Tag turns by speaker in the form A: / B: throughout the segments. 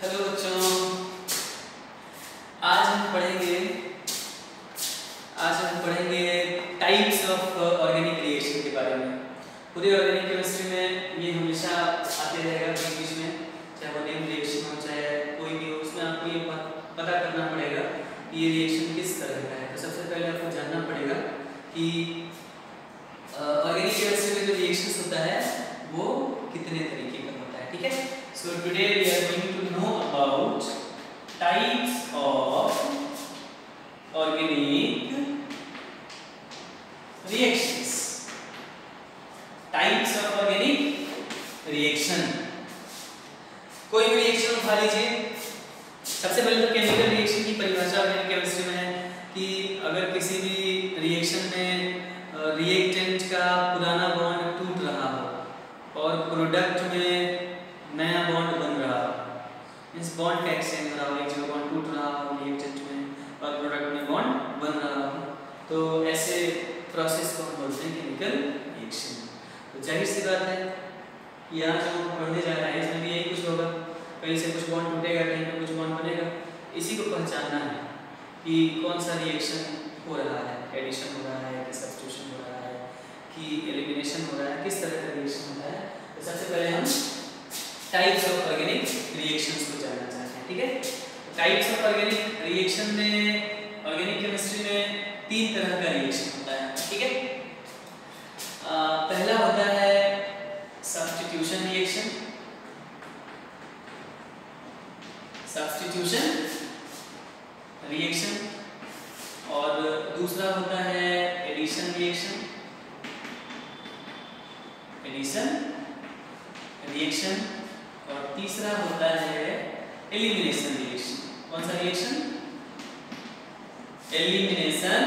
A: Hello बच्चों, आज हम पढ़ेंगे टाइप्स ऑफ ऑर्गेनिक रिएक्शन के बारे में। पूरी ऑर्गेनिक केमिस्ट्री में ये हमेशा आते रहेगा बीच में, चाहे वो नेम रिएक्शन हो चाहे कोई भी हो, उसमें आपको ये पता करना पड़ेगा कि ये रिएक्शन किस तरह का है। तो सबसे पहले आपको जानना पड़ेगा कि ऑर्गेनिक केमिस्ट्री में जो रिएक्शंस होता है वो कितने तरीके का होता है। ठीक है, so today we are going to know about types of organic reactions. Types of organic reaction. कोई भी रिएक्शन उठा लीजिए। सबसे पहले तो केमिकल रिएक्शन की परिभाषा ऑर्गेनिक केमिस्ट्री में है कि अगर किसी भी रिएक्शन में रिएक्टेंट का पुराना बॉन्ड टूट रहा हो और प्रोडक्ट में नया बॉन्ड बन रहा हो, इस बॉन्ड का एक्सचेंज हो रहा हो, एक जगह बॉन्ड टूट रहा हो रिएक्टेंट में और प्रोडक्ट में बॉन्ड बन रहा हो, तो ऐसे प्रोसेस को हम बोलते हैं केमिकल रिएक्शन। तो जाहिर सी बात है यहाँ जो हम पढ़ने जा रहे हैं इसमें भी यही कुछ होगा, कहीं से कुछ बॉन्ड टूटेगा, कहीं पे कुछ बॉन्ड बनेगा। इसी को पहचानना है कि कौन सा रिएक्शन हो रहा है, एडिशन हो रहा है कि सब्स्टिट्यूशन हो रहा है कि एलिमिनेशन हो रहा है, किस तरह का रिएक्शन होता है। तो सबसे पहले हम टाइप्स ऑफ ऑर्गेनिक रिएक्शंस को जानना चाहते हैं। ठीक है, टाइप्स ऑफ ऑर्गेनिक रिएक्शन में ऑर्गेनिक केमिस्ट्री में 3 तरह का रिएक्शन होता है। ठीक है, पहला होता है सब्स्टिट्यूशन रिएक्शन, और दूसरा होता है एडिशन रिएक्शन, और तीसरा होता है एलिमिनेशन रिएक्शन। कौन सा रिएक्शन? Elimination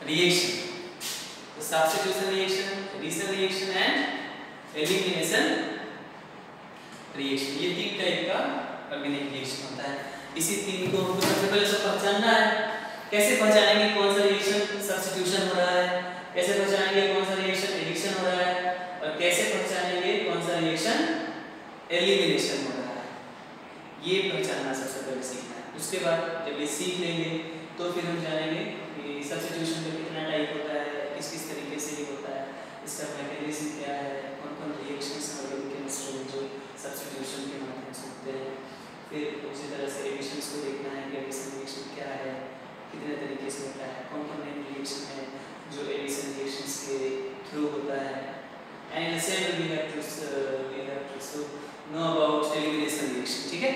A: reaction. तो substitution reaction, addition reaction and elimination reaction, ये 3 टाइप का ऑर्गेनिक रिएक्शन होता है। इसी 3 को हमको सबसे पहले तो पहचानना है। कैसे पहचानेंगे कौन सा रिएक्शन सब्स्टिट्यूशन हो रहा है, कैसे पहचानेंगे कौन सा रिएक्शन एडिशन हो रहा है, और कैसे पहचानेंगे कौन सा रिएक्शन एलिमिनेशन हो रहा है, ये पहचानना सबसे पहले सीखना है। उसके बाद जब ये सीख लेंगे तो फिर हम जानेंगे कि सब्स्टिट्यूशन का कितना टाइप होता है, किस किस तरीके से ये होता है, इसका मैकेनिज्म क्या है, कौन कौन रिएक्शंस ऑर्गेनिक केमिस्ट्री में जो सब्स्टिट्यूशन के माध्यम से होते हैं। फिर उसी तरह से एडिशंस को देखना है कि एडिशन रिएक्शन क्या है, कितने तरीके से होता है, कौन कौन नए रिएक्शन है जो एडिशन रिएक्शंस के थ्रू होता है। And the same we have to know about elimination reaction. ठीक है,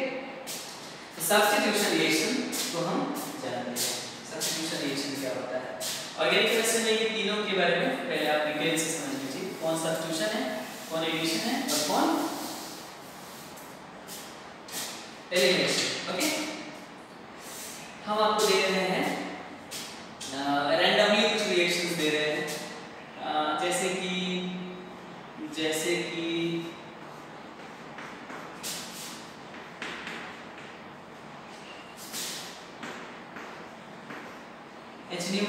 A: तो सब्स्टिट्यूशन रिएक्शन को हम जानते हैं। सब्स्टिट्यूशन रिएक्शन क्या होता है ऑर्गेनिक केमिस्ट्री में, ये तीनों के बारे में पहले आप डिटेल से समझ लीजिए। कौन सब्स्टिट्यूशन है, कौन एडिशन है और कौन एलिमिनेशन। ओके, हम आपको दे रहे हैं रैंडमली कुछ रिएक्शंस दे रहे हैं, जैसे कि HNU,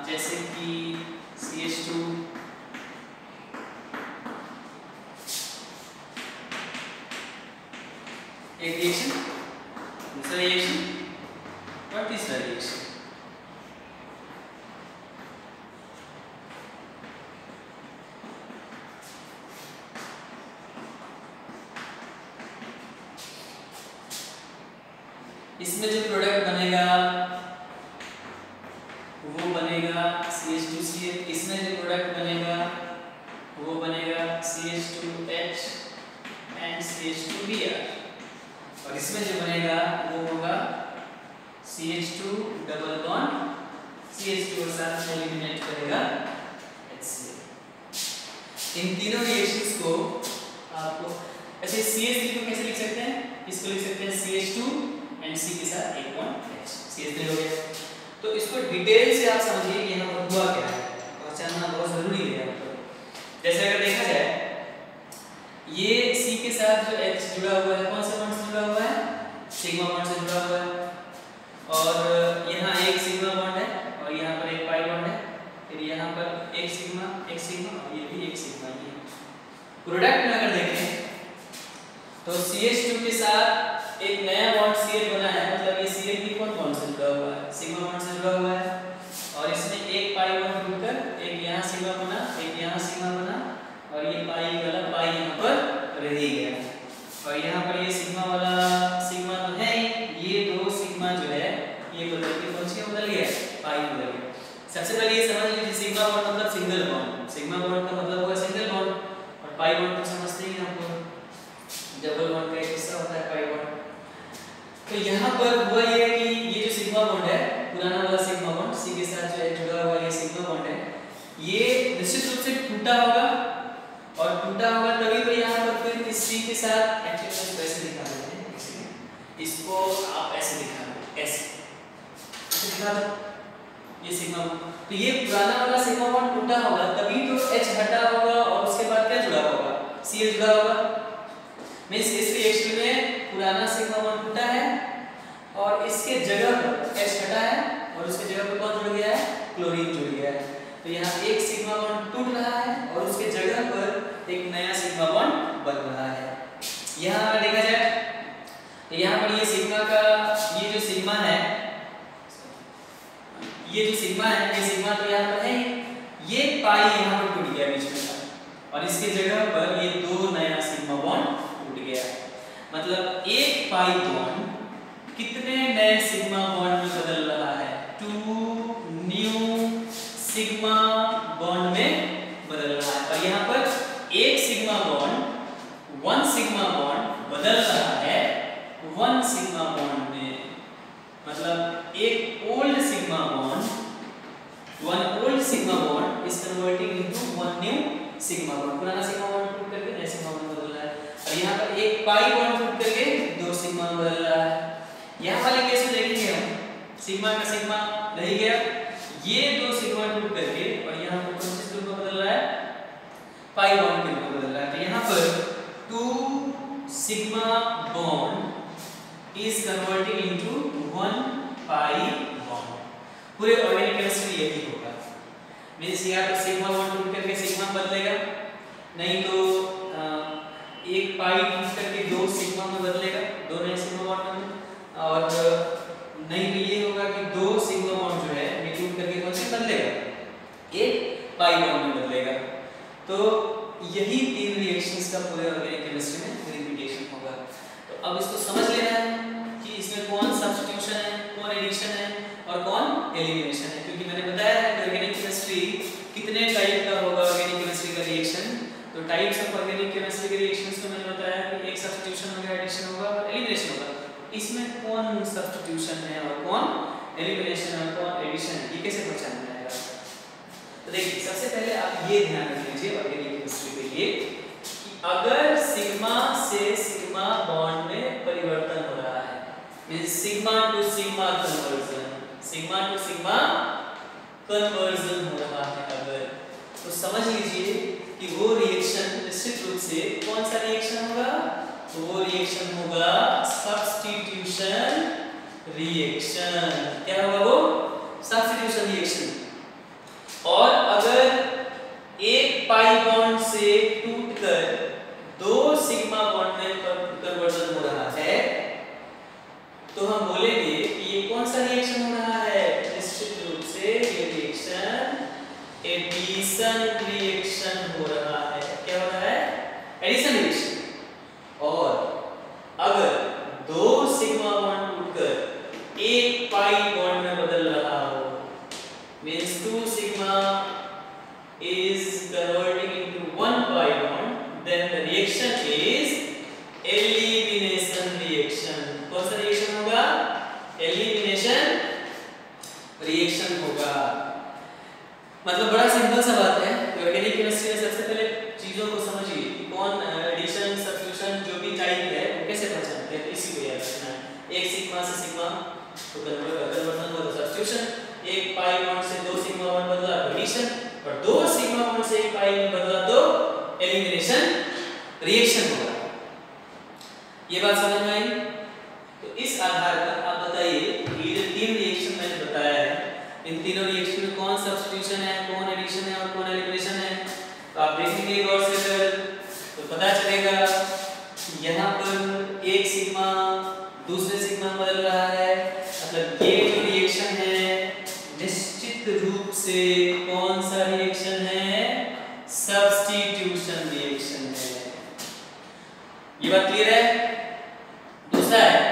A: जैसे कि CH2, एक रिएक्शन, दूसरा रिएक्शन और तीसरा रिएक्शन। इसमें जो प्रोडक्ट बनेगा वो बनेगा CH2Cl, इसमें जो प्रोडक्ट बनेगा वो बनेगा CH2H एंड CH2Br, और इसमें जो बनेगा वो होगा CH2 डबल बॉन्ड CH2 और साथ में एलिमिनेट करेगा HCl। इन तीनों रिएक्शंस को आपको ऐसे CH3 को कैसे लिख सकते हैं? इसको लिख सकते हैं CH2 एंड C के साथ एक बॉन्ड H, CH3 हो गया। तो इसको डिटेल से आप समझिए कि यहाँ पर हुआ क्या है, पहचानना बहुत जरूरी है आपको। जैसे अगर देखा जाए ये C के साथ जो H जुड़ा हुआ है, कौन सा बॉन्ड से जुड़ा हुआ है? सिग्मा बॉन्ड से जुड़ा हुआ है, और यहाँ एक सिग्मा बॉन्ड है और यहाँ पर एक पाई बॉन्ड है, फिर यहाँ पर एक सिग्मा और ये भी एक सिग्मा ही है। प्रोडक्ट में अगर देखें तो CH2 के साथ एक नया बॉन्ड Cl बना है, मतलब ये Cl भी कौन बॉन्ड से जुड़ा हुआ है, सिग्मा बॉन्ड से जुड़ा हुआ है। और इसमें एक पाई बॉन्ड जुड़कर एक यहाँ सिग्मा बना, एक यहाँ सिग्मा बना, और ये पाई वाला पाई यहाँ पर रह ही गया। और यहाँ पर ये सिग्मा वाला सिग्मा तो है, ये दो सिग्मा जो है ये बदल के कौन सी बदल गया, पाई बदल गया। सबसे पहले ये समझ लीजिए सिग्मा बॉन्ड मतलब सिंगल बॉन्ड, सिग्मा बॉन्ड का मतलब होगा सिंगल बॉन्ड, और पाई बॉन्ड तो समझते ही हैं आप लोग, डबल बॉन्ड का एक हिस्सा होता है पाई बॉन्ड। तो यहाँ पर हुआ ये है कि ये जो सिग्मा बॉन्ड है, पुराना वाला सिग्मा बॉन्ड सी के साथ जो है जुड़ा हुआ ये सिग्मा बॉन्ड है, ये निश्चित रूप से टूटा होगा, और टूटा होगा तभी तो यहाँ पर फिर इस सी के साथ एक्चुअली ऐसे दिखा देते हैं, इसको आप ऐसे दिखा दो, ऐसे दिखा दो ये सिग्मा बॉन्ड। तो ये पुराना वाला सिग्मा बॉन्ड टूटा होगा तभी तो H हटा होगा, और उसके बाद क्या जुड़ा होगा, Cl जुड़ा होगा। मींस इस रिएक्शन में पुराना सिग्मा बॉन्ड टूटा है और इसके जगह पर H हटा है, और उसके जगह पर कौन जुड़ गया है, क्लोरीन जुड़ गया है। तो यहाँ एक सिग्मा बॉन्ड टूट रहा है और उसके जगह पर एक नया सिग्मा बॉन्ड बन रहा है। यहाँ अगर देखा जाए तो यहाँ पर ये सिग्मा का ये जो सिग्मा है, ये जो सिग्मा है, ये सिग्मा तो यहाँ पर है, ये पाई यहाँ पर टूट गया बीच में, और इसके जगह पर ये दो नया सिग्मा बॉन्ड टूट गया। मतलब एक पाई बॉन्ड कितने नए सिग्मा बॉन्ड में बदल रहा है, 2 न्यू सिग्मा बॉन्ड में बदल रहा है। और यहाँ पर एक सिग्मा बॉन्ड 1 सिग्मा बॉन्ड बदल रहा है 1 सिग्मा बॉन्ड में, मतलब एक old sigma bond, 1 old sigma bond is converting into 1 new sigma bond. पुराना सिग्मा बॉन्ड टूट करके नया सिग्मा बॉन्ड बदल रहा है, और यहाँ पर एक पाई बॉन्ड टूट करके 2 सिग्मा बदल रहा है। यहाँ वाले केस में देखेंगे हम, सिग्मा का सिग्मा रह गया, ये 2 सिग्मा टूट करके, और यहाँ पर कौन से रूप में बदल रहा है, पाई बॉन्ड के रूप में बदल रहा है। तो यहाँ पर 2 sigma bond is converting into 1 pi bond. पूरे ऑर्गेनिक केमिस्ट्री में यही होगा, मींस या तो सिग्मा बॉन्ड टूट करके सिग्मा बदलेगा, नहीं तो एक पाई टूट करके 2 सिग्मा में बदलेगा, 2 नए सिग्मा बॉन्ड में, और नहीं तो ये होगा कि 2 सिग्मा बॉन्ड जो है ये टूट करके कौन से बदलेगा, एक पाई बॉन्ड में बदलेगा। तो यही 3 रिएक्शंस का पूरे ऑर्गेनिक केमिस्ट्री में रिपीटेशन होगा। तो अब इसको समझ लेना है कि इसमें कौन सब्स्टिट्यूशन है, कौन एडिशन है और कौन एलिमिनेशन है, क्योंकि मैंने बताया है कि ऑर्गेनिक केमिस्ट्री कितने टाइप का होगा ऑर्गेनिक केमिस्ट्री का रिएक्शन। तो टाइप्स ऑफ ऑर्गेनिक केमिस्ट्री के रिएक्शंस को मैंने बताया कि एक सब्स्टिट्यूशन होगा, एडिशन होगा, एलिमिनेशन होगा। इसमें कौन सब्स्टिट्यूशन है और कौन एलिमिनेशन है और कौन एडिशन है, ये कैसे पहचानना है? तो देखिए, सबसे पहले आप ये ध्यान रख लीजिए ऑर्गेनिक केमिस्ट्री के लिए कि अगर सिग्मा से सिग्मा बॉन्ड में परिवर्तन हो रहा है, means sigma two sigma conversion, sigma two sigma conversion हो रहा है अगर, तो समझ लीजिए कि वो रिएक्शन निश्चित रूप से कौन सा रिएक्शन होगा, तो वो रिएक्शन होगा सब्स्टिट्यूशन रिएक्शन। क्या होगा वो? Substitution reaction. और अगर एक पाई बॉन्ड से टूटकर 2 सिग्मा बॉन्ड में कन्वर्जन हो रहा है, तो हम बोलेंगे कि ये कौन सा रिएक्शन हो रहा है, निश्चित रूप से ये रिएक्शन एडिशन रिएक्शन हो रहा है। क्या हो रहा है? Addition reaction. और अगर 2 सिग्मा बॉन्ड टूटकर एक पाई बॉन्ड में बदल रहा हो, means 2 sigma is converting into 1 pi bond, then the reaction is elimination reaction. कौन सा रिएक्शन होगा? एलिमिनेशन रिएक्शन होगा। मतलब बड़ा सिंपल सा बात है। ऑर्गेनिक केमिस्ट्री में सबसे पहले चीजों को समझिए कि कौन एडिशन सब्स्टिट्यूशन जो भी टाइप है वो कैसे पहचानते हैं, इसी को याद रखना है। एक सिग्मा से सिग्मा तो कन्वर्जन हुआ तो सब्स्टिट्यूशन, एक पाई बॉन्ड से 2 सिग्मा बॉन्ड बदला तो एडिशन, और 2 सिग्मा बॉन्ड से एक पाई में बदला तो एलिमिनेशन रिएक्शन होगा। ये बात समझ में आई? तो इस आधार पर आप बताइए ये जो 3 रिएक्शन मैंने बताया है, इन तीनों रिएक्शन में कौन सब्स्टिट्यूशन है, कौन एडिशन है और कौन एलिमिनेशन है। तो आप देखेंगे गौर से तो पता चलेगा कि यहाँ पर सिग्मा दूसरे सिग्मा में बदल रहा है, मतलब ये जो रिएक्शन है निश्चित रूप से कौन सा रिएक्शन है? सब्स्टिट्यूशन रिएक्शन है। ये बात क्लियर है? दूसरा है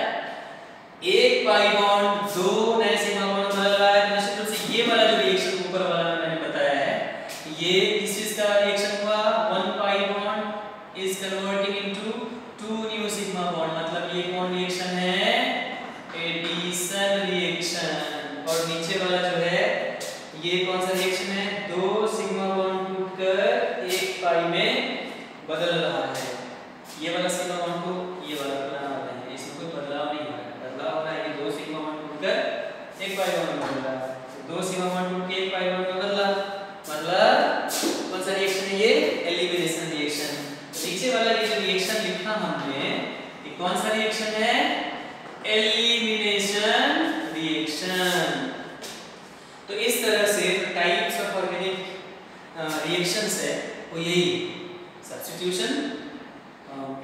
A: एक पाई बॉन्ड दो नए सिग्मा बॉन्ड बदल रहा है, तो निश्चित रूप से ये वाला जो रिएक्शन ऊपर वाला मैंने बताया है, ये किस चीज का रिएक्शन हुआ? One pi bond is converting into two new sigma bond, मतलब ये कौन रिएक्शन है? Addition reaction. और नीचे वाला जो है ये कौन सा रिएक्शन है? दो सिग्मा बॉन्ड टूटकर एक पाई में बदल रहा है। ये वाला सिग्मा बॉन्ड को ये वाला बनाना होता है, इसमें कोई बदलाव नहीं हो रहा है। बदलाव हो रहा है कि दो सिग्मा बॉन्ड टूटकर एक पाई बॉन्ड में बदल रहा है। दो सिग्मा बॉन्ड टूट के एक पाई बॉन्ड में बदला, मतलब कौन सा रिएक्शन है ये? Elimination reaction. नीचे वाला ये जो रिएक्शन लिखा हमने, ये कौन सा रिएक्शन है? Elimination reaction. तो इस तरह से टाइप्स ऑफ ऑर्गेनिक रिएक्शंस है वो यही सब्स्टिट्यूशन,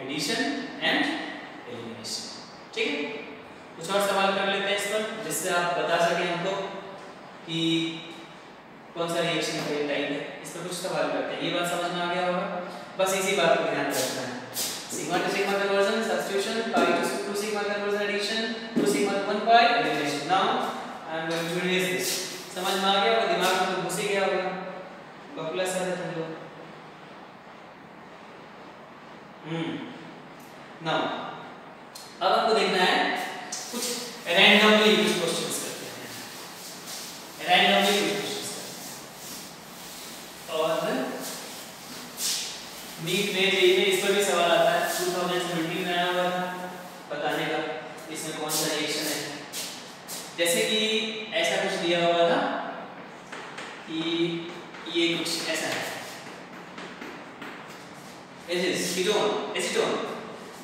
A: एडिशन एंड एलिमिनेशन। ठीक है, कुछ और सवाल कर लेते हैं इस पर, जिससे आप बता सकें हमको कि कौन सा रिएक्शन का ये टाइप है। इस पर कुछ सवाल करते हैं। ये बात समझ में आ गया होगा, बस इसी बात को ध्यान रखना है। Sigma to sigma conversion substitution, pi to sigma conversion addition, two sigma to one pi elimination. Now I am going to erase this. समझ में आ गया होगा, दिमाग में तो घुस ही गया होगा। बकुला सर है तुम लोग। नाउ अब आपको देखना है कुछ रैंडमली कुछ क्वेश्चंस करते हैं, रैंडमली कुछ क्वेश्चंस करते हैं। और नीट में जेईई में इस पर भी सवाल आता है, 2017 में आया हुआ था बताने का इसमें कौन सा रिएक्शन है। जैसे कि ऐसा कुछ दिया हुआ था कि ये कुछ ऐसा है, acetone, acetone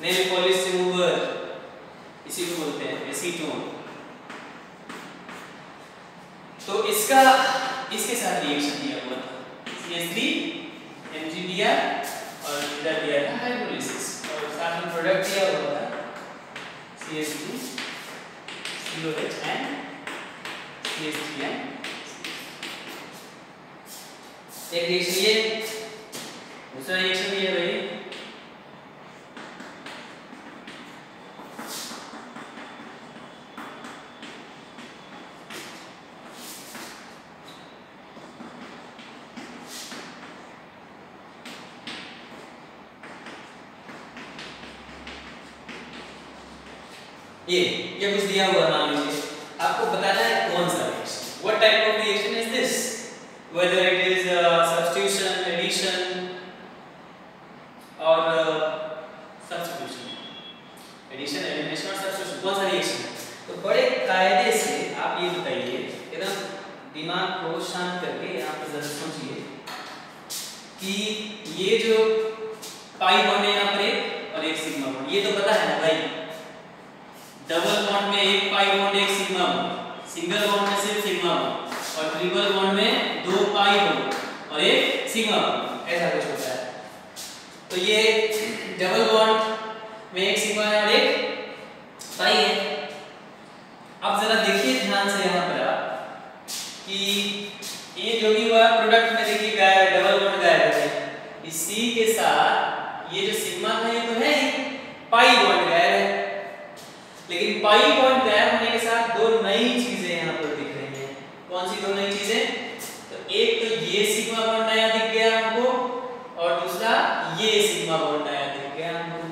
A: nail polish remover, इसी को बोलते हैं एसीटोन। तो इसका इसके साथ रिएक्शन दिया हुआ था, CH3 MgBr और इधर दिया था हाइड्रोलिसिस, और साथ में प्रोडक्ट दिया हुआ था CH3 COH and CH3n। एक रिएक्शन ये, दूसरा रिएक्शन भी है भाई, ये कुछ दिया हुआ मान लीजिए, आपको बताना है कौन सा reaction, what type of reaction is this, whether it is substitution, addition or substitution, addition, elimination और substitution, कौन सा रिएक्शन है। तो बड़े कायदे से आप ये बताइए, एकदम दिमाग को शांत करके आप जरा सोचिए कि ये जो पाई बॉन्ड है यहाँ पर एक और एक सिग्मा बॉन्ड, ये तो पता है ना भाई, डबल बॉन्ड में एक पाई बॉन्ड एक सिग्मा बॉन्ड, सिंगल बॉन्ड में सिर्फ सिग्मा बॉन्ड, और ट्रिपल बॉन्ड में दो पाई बॉन्ड और एक सिग्मा बॉन्ड, ऐसा कुछ होता है। तो ये डबल बॉन्ड में एक सिग्मा है और एक पाई है। अब जरा देखिए ध्यान से यहाँ पर आप कि ये जो भी हुआ प्रोडक्ट में देखिए गायब है, डबल बॉन्ड गायब है, इसी के साथ ये जो सिग्मा था ये तो है ही, पाई बॉन्ड गायब है। लेकिन पाई बॉन्ड गायब होने के साथ दो नई चीजें यहाँ पर दिख रही हैं। कौन सी दो नई चीजें? तो एक तो ये सिग्मा बॉन्ड नया दिख गया हमको, और दूसरा ये सिग्मा बॉन्ड नया दिख गया हमको।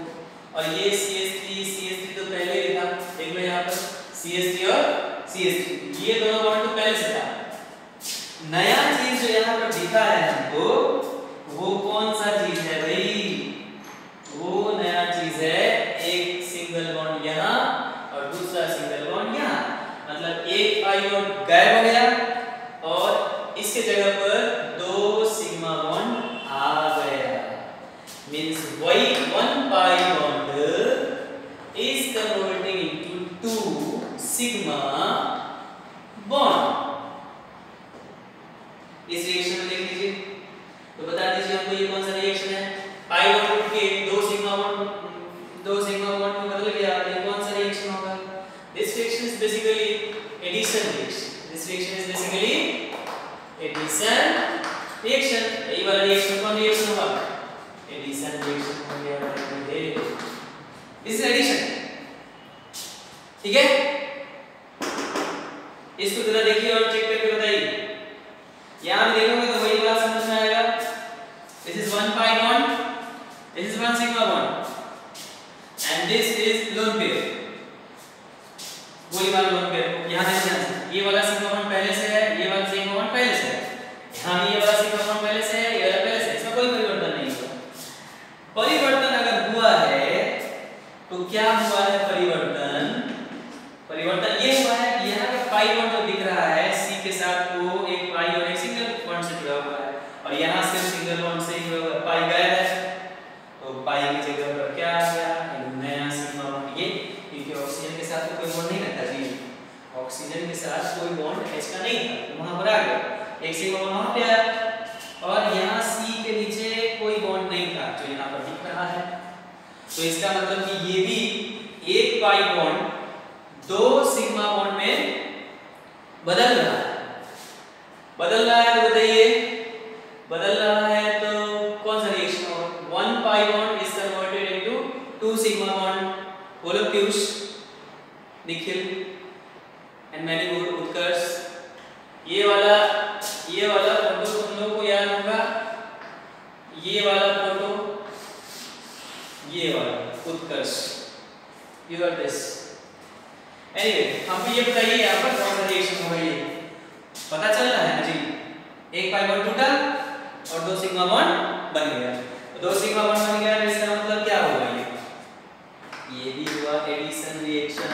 A: और ये CH3 तो पहले ही था, देख लो यहाँ पर CH3 और CH3, ये दोनों बॉन्ड तो पहले से था। नया चीज जो यहाँ पर दिखा है हमको, वो कौन सा चीज है भाई? वो नया चीज है एक सिंगल बॉन्ड यहाँ और दूसरा सिंगल बॉन्ड यहाँ, मतलब एक पाई बॉन्ड गायब हो गया और इसके जगह पर दो सिग्मा बॉन्ड आ गया। मींस वही one pi bond is converting into to sigma bond. इस रिएक्शन में देख लीजिए, तो बता दीजिए हमको ये कौन सा रिएक्शन है? पाई बॉन्ड के दो सिग्मा बॉन्ड में बदल गया एडिशन रिएक्शन, यही वाला रिएक्शन कौन रिएक्शन होगा? एडिशन रिएक्शन हो गया। दिस इज एडिशन, ठीक है। इसको जरा देखिए और चेक करके बताइए। यहां भी देखोगे तो वही बात समझ में आएगा। This is 1 pi bond, this is 1 sigma bond and this is lone pair। वही वाला lone pair यहां देखना, ये वाला सिग्मा बॉन्ड पहले से है, ये वाला सिग्मा बॉन्ड पहले से है, यहां भी ये वाला सिग्मा बॉन्ड पहले से है, ये वाला पहले से है, इसमें कोई परिवर्तन नहीं हुआ। परिवर्तन अगर हुआ है तो क्या हुआ है? परिवर्तन ये हुआ है कि यहाँ का पाई बॉन्ड जो दिख रहा है सी के साथ वो एक पाई और एक सिंगल बॉन्ड से जुड़ा हुआ है, और यहाँ सिर्फ सिंगल बॉन्ड से ही जुड़ा हुआ है, पाई गायब है, तो पाई की जगह पर क्या आ गया? एक नया सिग्मा बॉन्ड। ये क्योंकि ऑक्सीजन के साथ तो कोई बॉन्ड नहीं रहता जी, ऑक्सीजन के साथ कोई बॉन्ड H का नहीं था, तो वहां पर आ गया एक सिग्मा बॉन्ड वहां पे आया, और यहाँ सी के नीचे कोई बॉन्ड नहीं था जो यहाँ पर दिख रहा है। तो इसका मतलब कि ये भी एक पाई बॉन्ड दो सिग्मा बॉन्ड में बदल रहा है। बदल रहा है तो बताइए, बदल रहा है तो कौन सा रिएक्शन होगा? 1 pi bond is converted into 2 sigma bond। बोलो Piyush, Nikhil and many more, Utkarsh. ये वाला फोटो तुम लोगों को याद होगा, ये वाला फोटो, ये वाला उत्कर्ष, यू आर दिस। एनीवे हमको ये बताइए यहाँ पर कौन सा रिएक्शन होगा? ये पता चल रहा है जी, एक पाई बॉन्ड टूटा और दो सिग्मा बॉन्ड बन गया, दो सिग्मा बॉन्ड बन गया, तो इसका मतलब क्या होगा? ये भी हुआ एडिशन रिएक्शन।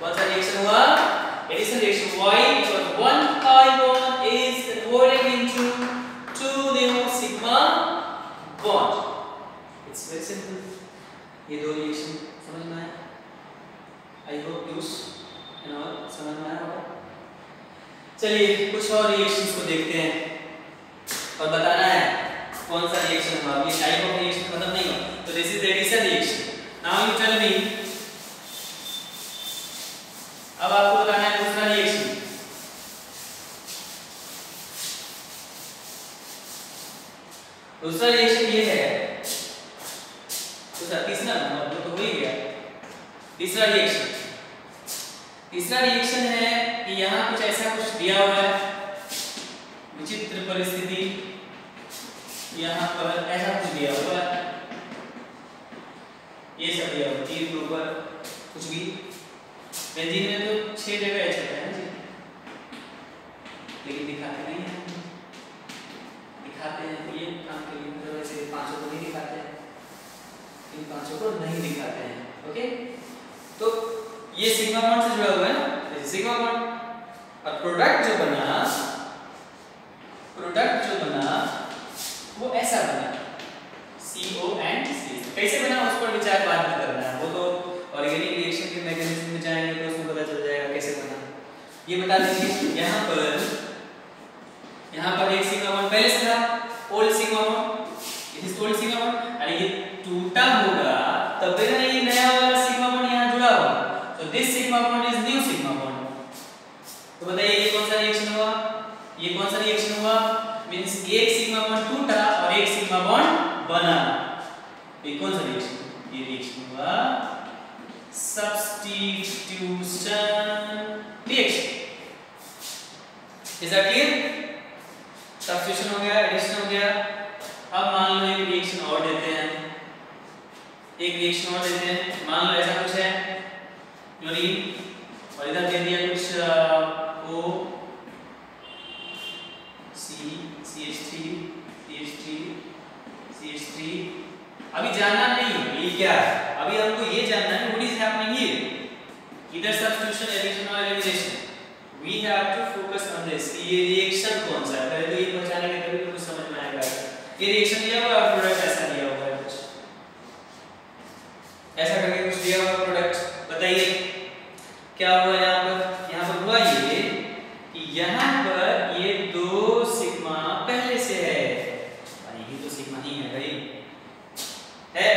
A: कौन सा रिएक्शन हुआ? Addition reaction. Why? Because 1 pi bond is converted into 2 new sigma bond। It's very simple। ये दो रिएक्शन समझ में आया? I hope you समझ में आया होगा। चलिए कुछ और रिएक्शंस को देखते हैं और बताना है कौन सा रिएक्शन हुआ। ये टाइप ऑफ रिएक्शन मतलब नहीं हो, तो this is addition reaction. Now you tell me, अब आपको बताना है दूसरा रिएक्शन। दूसरा रिएक्शन ये है, दूसरा तीसरा नंबर तो हो ही गया। तीसरा रिएक्शन है कि यहाँ कुछ ऐसा कुछ दिया हुआ है, विचित्र परिस्थिति, यहाँ पर ऐसा कुछ दिया हुआ है, ये सब दिया हुआ तीर के ऊपर कुछ भी। बेंजीन में तो 6 जगह ऐसा है जी, लेकिन दिखाते नहीं है, दिखाते हैं ये काम के लिए, मतलब ऐसे 5 को नहीं दिखाते हैं, इन 5 को नहीं दिखाते हैं। ओके, तो ये सिग्मा बॉन्ड से जुड़ा हुआ है ना, सिग्मा बॉन्ड, और प्रोडक्ट जो बना वो ऐसा बना CO and C। कैसे बना उस पर विचार बाद में करना है, वो तो ऑर्गेनिक रिएक्शन के मैकेनिज्म में जाएंगे तो उसमें पता चल जाएगा कैसे बना। ये बता दीजिए, यहाँ पर एक सिग्मा बॉन्ड पहले से था, old sigma bond, this is old sigma bond, और ये टूटा होगा तब ना ये नया वाला सिग्मा बॉन्ड यहाँ जुड़ा होगा, तो this sigma bond is new sigma bond. तो बताइए ये कौन सा रिएक्शन हुआ? ये कौन सा रिएक्शन हुआ? मींस एक सिग्मा बॉन्ड टूटा और एक सिग्मा बॉन्ड बना। ये कौन सा रिएक्शन? ये रिएक्शन हुआ substitution reaction. Is that clear? Substitution हो गया, एडिशन हो गया। अब मान लो एक रिएक्शन और देते हैं, मान लो ऐसा कुछ है क्लोरीन, और इधर दे दिया कुछ O CH3। अभी जानना नहीं है ये क्या है, अभी हमको ये जानना है व्हाट इज हैपनिंग हियर, इधर सब्स्टिट्यूशन, एडिशन और elimination. We have to focus on this, ये रिएक्शन कौन सा है, पहले तो ये पहचानेंगे तभी तो कुछ समझ में आएगा। ये रिएक्शन दिया हुआ है और प्रोडक्ट ऐसा दिया हुआ है, कुछ ऐसा करके कुछ दिया हुआ प्रोडक्ट। बताइए क्या हुआ यहाँ पर? यहाँ पर हुआ ये कि यहाँ पर ये दो सिग्मा पहले से है, ये तो सिग्मा ही है भाई, है,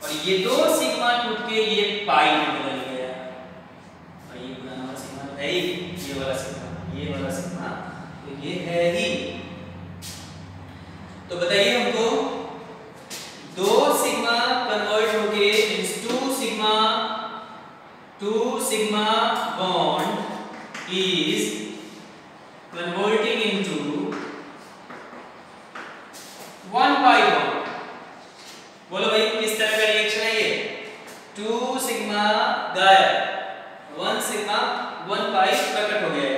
A: और ये दो सिग्मा टूट के ये पाई में बदल गया, और ये पुराना वाला सिग्मा है, ये वाला सिग्मा तो ये है ही। तो बताइए हमको 2 सिग्मा कन्वर्ट होके means 2 sigma bond is converting into 1 pi bond. बोलो भाई किस तरह का रिएक्शन है ये? 2 सिग्मा गायब, 1 सिग्मा 1 पाई प्रकट हो गया।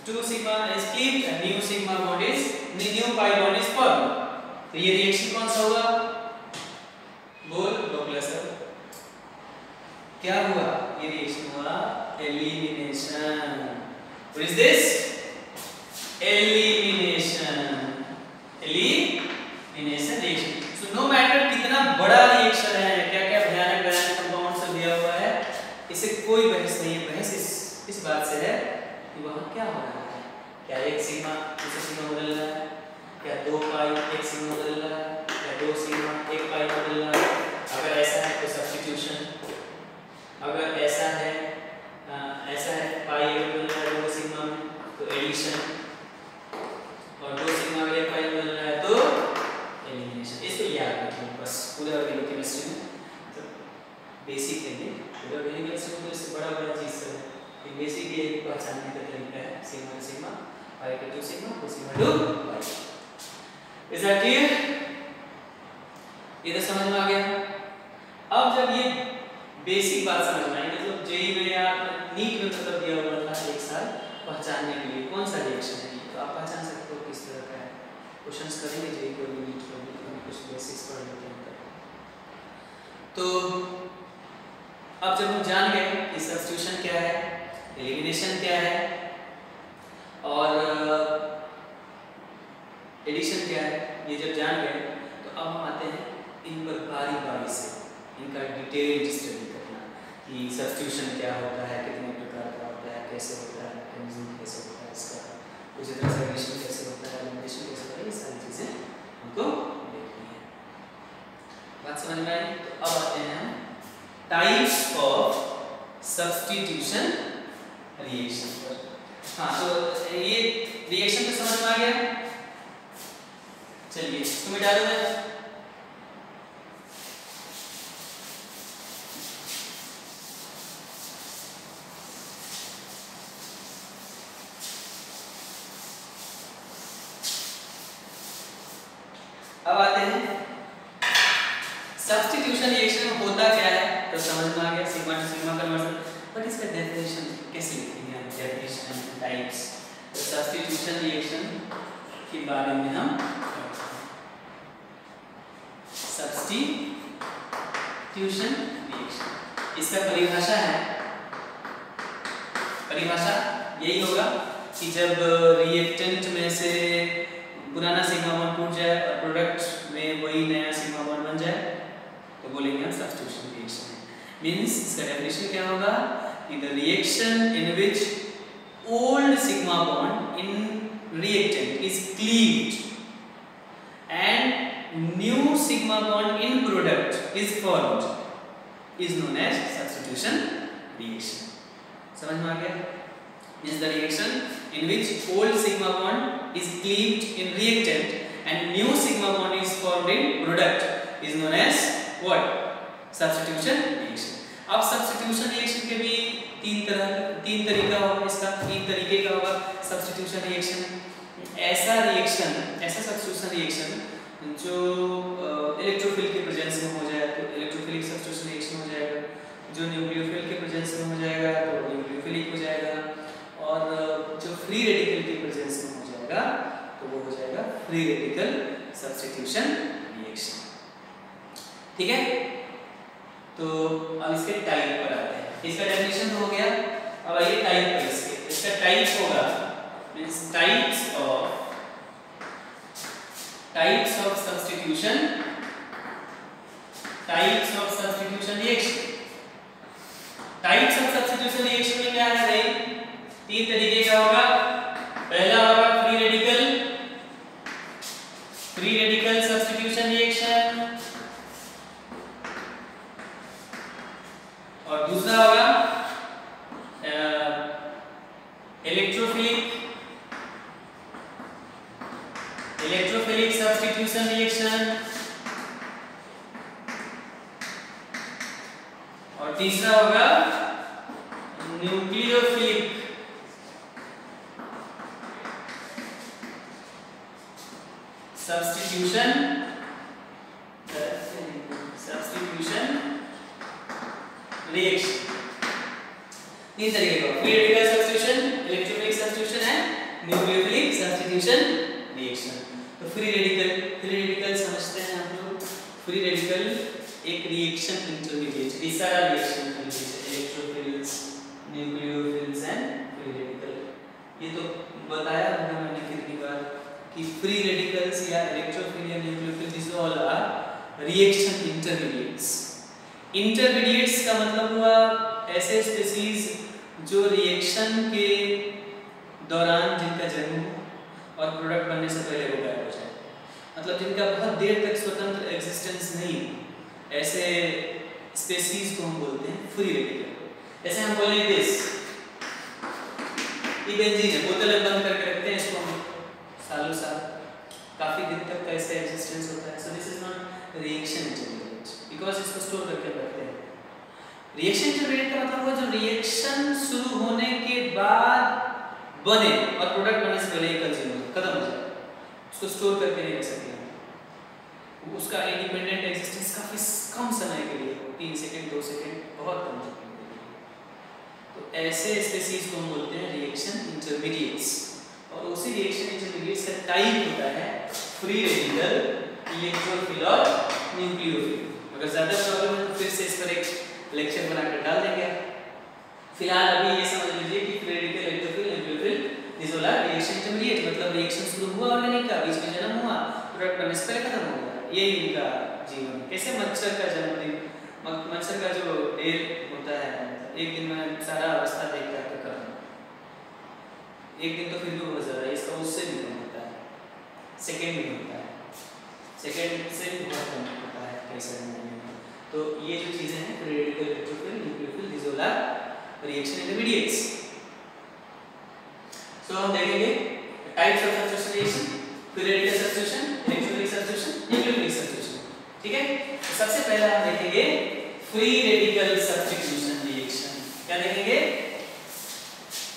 A: 2 sigma is kept and new sigma bond is new pi bond is formed। तो ये रिएक्शन कौन सा हुआ? बोल डॉक्टर सर क्या हुआ? ये रिएक्शन हुआ elimination. What is this? Elimination reaction. So no matter कितना बड़ा रिएक्शन है, क्या क्या भयानक कंपाउंड सब दिया हुआ है, इससे कोई बहस नहीं है। बहस इस बात से है कि वहाँ क्या हो रहा है। क्या 1 सिग्मा दूसरे सिग्मा बदल रहा है? क्या 2 पाई 1 सिग्मा बदल रहा है? क्या 2 सिग्मा 1 पाई बदल रहा है? अगर ऐसा है तो सब्स्टिट्यूशन, अगर ऐसा है पाई बदल रहा है 2 सिग्मा में तो एडिशन, और 2 सिग्मा अगर 1 पाई बदल रहा है तो एलिमिनेशन। इसको याद रखिए बस। पूरा ऑर्गेनिक केमिस्ट्री में तो बेसिक है ये। पूरा ऑर्गेनिक केमिस्ट्री में तो इससे बड़ा चीज है। बेसिक ये पहचानने का तरीका है sigma to sigma, pi to sigma, to sigma to pi. Is that clear? ये तो समझ में आ गया। अब जब ये बेसिक बात समझ में आई, मतलब जेई में या नीट में मतलब दिया हुआ था 1 साल पहचानने के लिए कौन सा रिएक्शन है, तो आप पहचान सकते हो किस तरह का है। क्वेश्चंस करेंगे जेई को, नीट को, कुछ बेसिक्स पढ़ लेते हैं। तो अब जब हम जान गए कि सब्स्टिट्यूशन क्या है, एलिमिनेशन क्या है और एडिशन क्या है, ये जब जान गए तो अब हम आते हैं इन पर बारी से इनका डिटेल्ड स्टडी करना कि सब्स्टिट्यूशन क्या होता है, कितने प्रकार का होता है, कैसे होता है, मैकेनिज्म कैसे होता है इसका, उसी तरह से एडिशन कैसे होता है, एलिमिनेशन कैसे होता है, ये सारी चीजें हमको देखनी है। बात समझ में आई? तो अब आते हैं हम टाइप्स ऑफ सब्स्टिट्यूशन रिएक्शन पर। हाँ, तो ये रिएक्शन तो समझ में आ गया। चलिए इसको मिटा दो। अब आते हैं सब्स्टिट्यूशन रिएक्शन होता क्या है, तो समझ में आ गया sigma two sigma conversion. But इसका डेफिनेशन कैसे लिखेंगे हम? Definition types. तो सब्स्टिट्यूशन रिएक्शन के बारे में हम सब्स्टिट्यूशन रिएक्शन, इसका परिभाषा है, परिभाषा यही होगा कि जब रिएक्टेंट में से पुराना सिग्मा बॉन्ड टूट जाए और प्रोडक्ट में वही नया सिग्मा बॉन्ड बन जाए तो बोलेंगे हम सब्स्टिट्यूशन रिएक्शन है। मींस इसका डेफिनेशन क्या होगा कि the reaction in which old sigma bond in reactant is cleaved and new sigma bond in product is formed is known as substitution reaction. समझ में आ गया? Means the reaction in which old sigma bond is cleaved in reactant and new sigma bond is formed in product is known as what? Substitution reaction। अब substitution reaction के भी तीन तरीका होगा, इसका 3 तरीके का होगा substitution reaction। ऐसा substitution reaction जो इलेक्ट्रोफिल के प्रेजेंस में हो जाए तो इलेक्ट्रोफिलिक substitution reaction हो जाएगा, जो न्यूक्लियोफिल के प्रेजेंस में हो जाएगा तो न्यूक्लियोफिलिक हो जाएगा, और जो फ्री रेडिकल के प्रेजेंस में हो जाएगा तो वो हो जाएगा फ्री रेडिकल सब्स्टिट्यूशन रिएक्शन। ठीक है? तो अब इसके टाइप पर आते हैं। इसका डेफिनेशन तो हो गया, अब आइए टाइप पर। इसका टाइप होगा means types of substitution reaction. Types of substitution reaction में क्या है भाई? 3 तरीके का होगा। पहला होगा फ्री रेडिकल सब्स्टिट्यूशन रिएक्शन, और दूसरा होगा इलेक्ट्रोफिलिक इलेक्ट्रोफिलिक सब्स्टिट्यूशन रिएक्शन, और तीसरा होगा न्यूक्लियोफिलिक सब्स्टिट्यूशन रिएक्शन। तीन तरीके का free radical substitution, electrophilic substitution and nucleophilic substitution reaction. तो फ्री रेडिकल समझते हैं हम लोग। फ्री रेडिकल एक रिएक्शन इंटरमीडिएट, ये सारा रिएक्शन इलेक्ट्रोफिल्स, न्यूक्लियोफिल्स एंड फ्री रेडिकल। ये तो बताया होगा मैंने कितनी बार कि फ्री रेडिकल्स या इलेक्ट्रोफिल या nucleophile this all are reaction intermediates. Intermediates का मतलब हुआ ऐसे स्पीसीज जो रिएक्शन के दौरान जिनका जन्म हो और प्रोडक्ट बनने से पहले वो गायब हो जाए, मतलब जिनका बहुत देर तक स्वतंत्र एग्जिस्टेंस नहीं, ऐसे स्पीसीज को हम बोलते हैं फ्री रेडिकल। जैसे हम बोलेंगे दिस ये बेंजीन है, बोतल में बंद करके रखते हैं इसको हम सालों साल, काफी दिन तक का इसका एग्जिस्टेंस होता है। So this is not reaction intermediate because इसको स्टोर करके रखते हैं। रिएक्शन इंटरमीडिएट का मतलब हुआ जो रिएक्शन शुरू होने के बाद बने और प्रोडक्ट बनने से पहले कंज्यूम खत्म हो जाए, उसको स्टोर करके नहीं रख सकते, उसका इंडिपेंडेंट एग्जिस्टेंस काफी कम समय के लिए, 3 सेकंड 2 सेकंड, बहुत कम समय के लिए। तो ऐसे स्पीसीज को हम बोलते हैं रिएक्शन इंटरमीडिएट्स। और उसी रिएक्शन इंटरमीडिएट्स का टाइप होता है फ्री रेडिकल, इलेक्ट्रोफिल और न्यूक्लियोफिल। अगर ज्यादा प्रॉब्लम है तो फिर से इस पर एक लेक्चर बनाकर डाल देंगे। फिलहाल अभी ये समझ लीजिए कि free radical, electrophile, nucleophile this all are reaction intermediate, मतलब रिएक्शन शुरू हुआ ऑर्गेनिक का, बीच में जन्म हुआ, प्रोडक्ट बनने से पहले खत्म हो गया, यही इनका जीवन। कैसे मच्छर का जन्मदिन, मच्छर का जो डेल होता है, एक दिन में सारा अवस्था देखता है तो खत्म, एक दिन तो फिर भी बहुत ज़्यादा, इसका उससे भी कम होता है, सेकेंड भी होता है, सेकेंड से भी बहुत कम होता है कई सारे महीने में। तो ये जो चीज़ें हैं free radical, electrophile, nucleophile this all are reaction intermediates. So हम देखेंगे types of substitution reaction, free radical substitution, electrophilic substitution, nucleophilic substitution. ठीक है, तो सबसे पहले हम देखेंगे फ्री रेडिकल सब्स्टिट्यूशन रिएक्शन। क्या देखेंगे?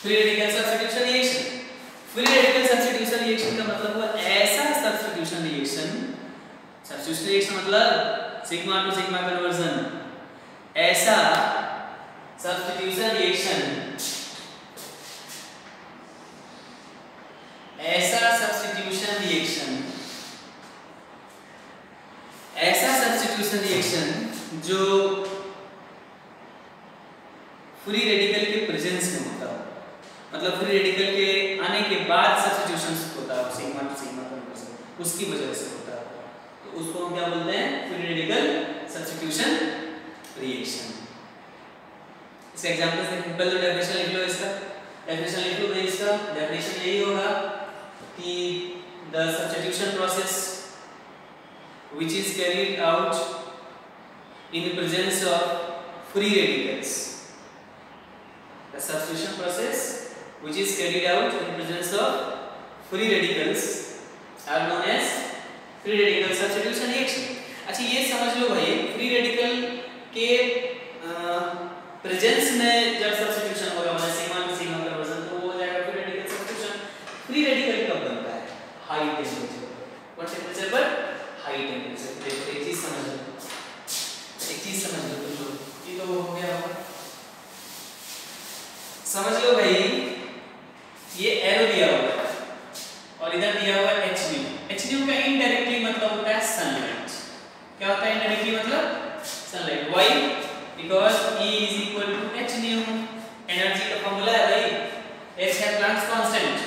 A: Free radical substitution reaction. Free radical substitution reaction का मतलब हुआ ऐसा सब्स्टिट्यूशन रिएक्शन, सब्स्टिट्यूशन रिएक्शन मतलब सिग्मा टू सिग्मा कन्वर्जन, ऐसा सब्स्टिट्यूशन रिएक्शन, ऐसा सब्स्टिट्यूशन रिएक्शन, ऐसा सब्स्टिट्यूशन रिएक्शन जो फ्री रेडिकल के प्रेजेंस में होता हो, मतलब फ्री रेडिकल के आने के बाद सब्स्टिट्यूशन होता है सिग्मा टू सिग्मा कन्वर्जन, उसकी वजह से होता है, तो उसको हम क्या बोलते हैं? Free radical substitution reaction. इसका एग्जांपल्स देखें, पहले डेफिनेशन लिख लो, इसका डेफिनेशन लिख लो भाई। इसका डेफिनेशन यही होगा कि the substitution process which is carried out in presence of free radicals, the substitution process which is carried out in presence of free radicals are known as free radical substitution reaction। अच्छा ये समझ लो भाई, free radical के presence में जब substitution होगा, मतलब sigma two sigma conversion, तो वो हो जाएगा free radical substitution. Free radical कब बनता है? हाई टेम्परेचर पर। व्हाट टेम्परेचर पर? हाई टेम्परेचर पर। देखो एक चीज समझ लो, एक चीज समझ लो तुम लोग, ये तो हो गया होगा, समझ लो भाई, ये एरो दिया हुआ है और इधर दिया हुआ है HNu। HNu का इनडायरेक्टली मतलब होता है सनलाइट। क्या होता है इनडायरेक्टली मतलब? Sunlight. Why? Because E is equal to HNu। Energy का फॉर्मूला है भाई, H है Planck's constant,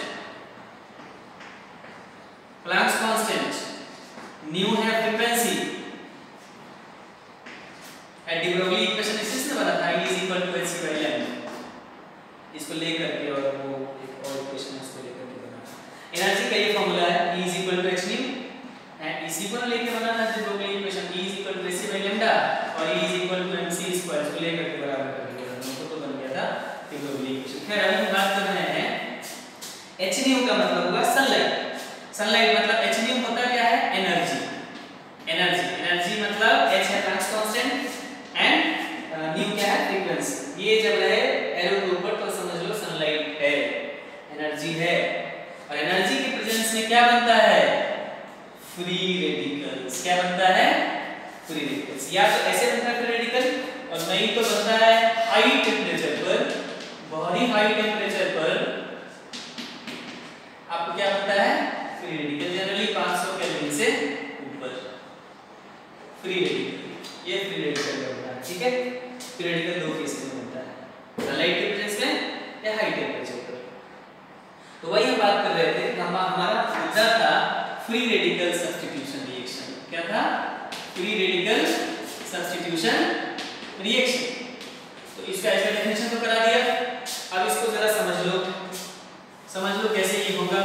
A: Planck's constant, nu है फ्रीक्वेंसी, डी ब्रोगली इक्वेशन इससे बना था, E is equal to hc by lambda। इसको लेकर के और वो एक और इक्वेशन इसको लेकर के बना। एनर्जी का ये फॉर्मूला है, E is equal to hν, and इसी को लेकर बना था de Broglie equation, E is equal to hc by lambda और E is equal to mc square, इसको लेकर के बराबर कर दिया, दोनों तो बन गया था डी ब्रोगली इक्वेशन। खैर अभी हम बात कर रहे हैं HNu का मतलब हुआ सनलाइट। सनलाइट मतलब HNu सब्स्टिट्यूशंस में क्या बनता है? Free radicals. क्या बनता है? Free radicals. या तो ऐसे बनता है फ्री रेडिकल और नहीं तो बनता है हाई टेम्परेचर पर, बहुत ही हाई टेम्परेचर पर आपको क्या बनता है? Free radical. जनरली 500 केल्विन से ऊपर फ्री रेडिकल, ये फ्री रेडिकल बनता है। ठीक है, फ्री रेडिकल दो केस में बनता है, सनलाइट के प्रेजेंस में या हाई टेम्परेचर पर। तो वही हम बात कर रहे थे, हमारा मुद्दा था फ्री रेडिकल सब्स्टिट्यूशन रिएक्शन। क्या था? Free radical substitution reaction. तो इसका ऐसा डेफिनेशन तो करा दिया, अब इसको जरा समझ लो कैसे ये होगा।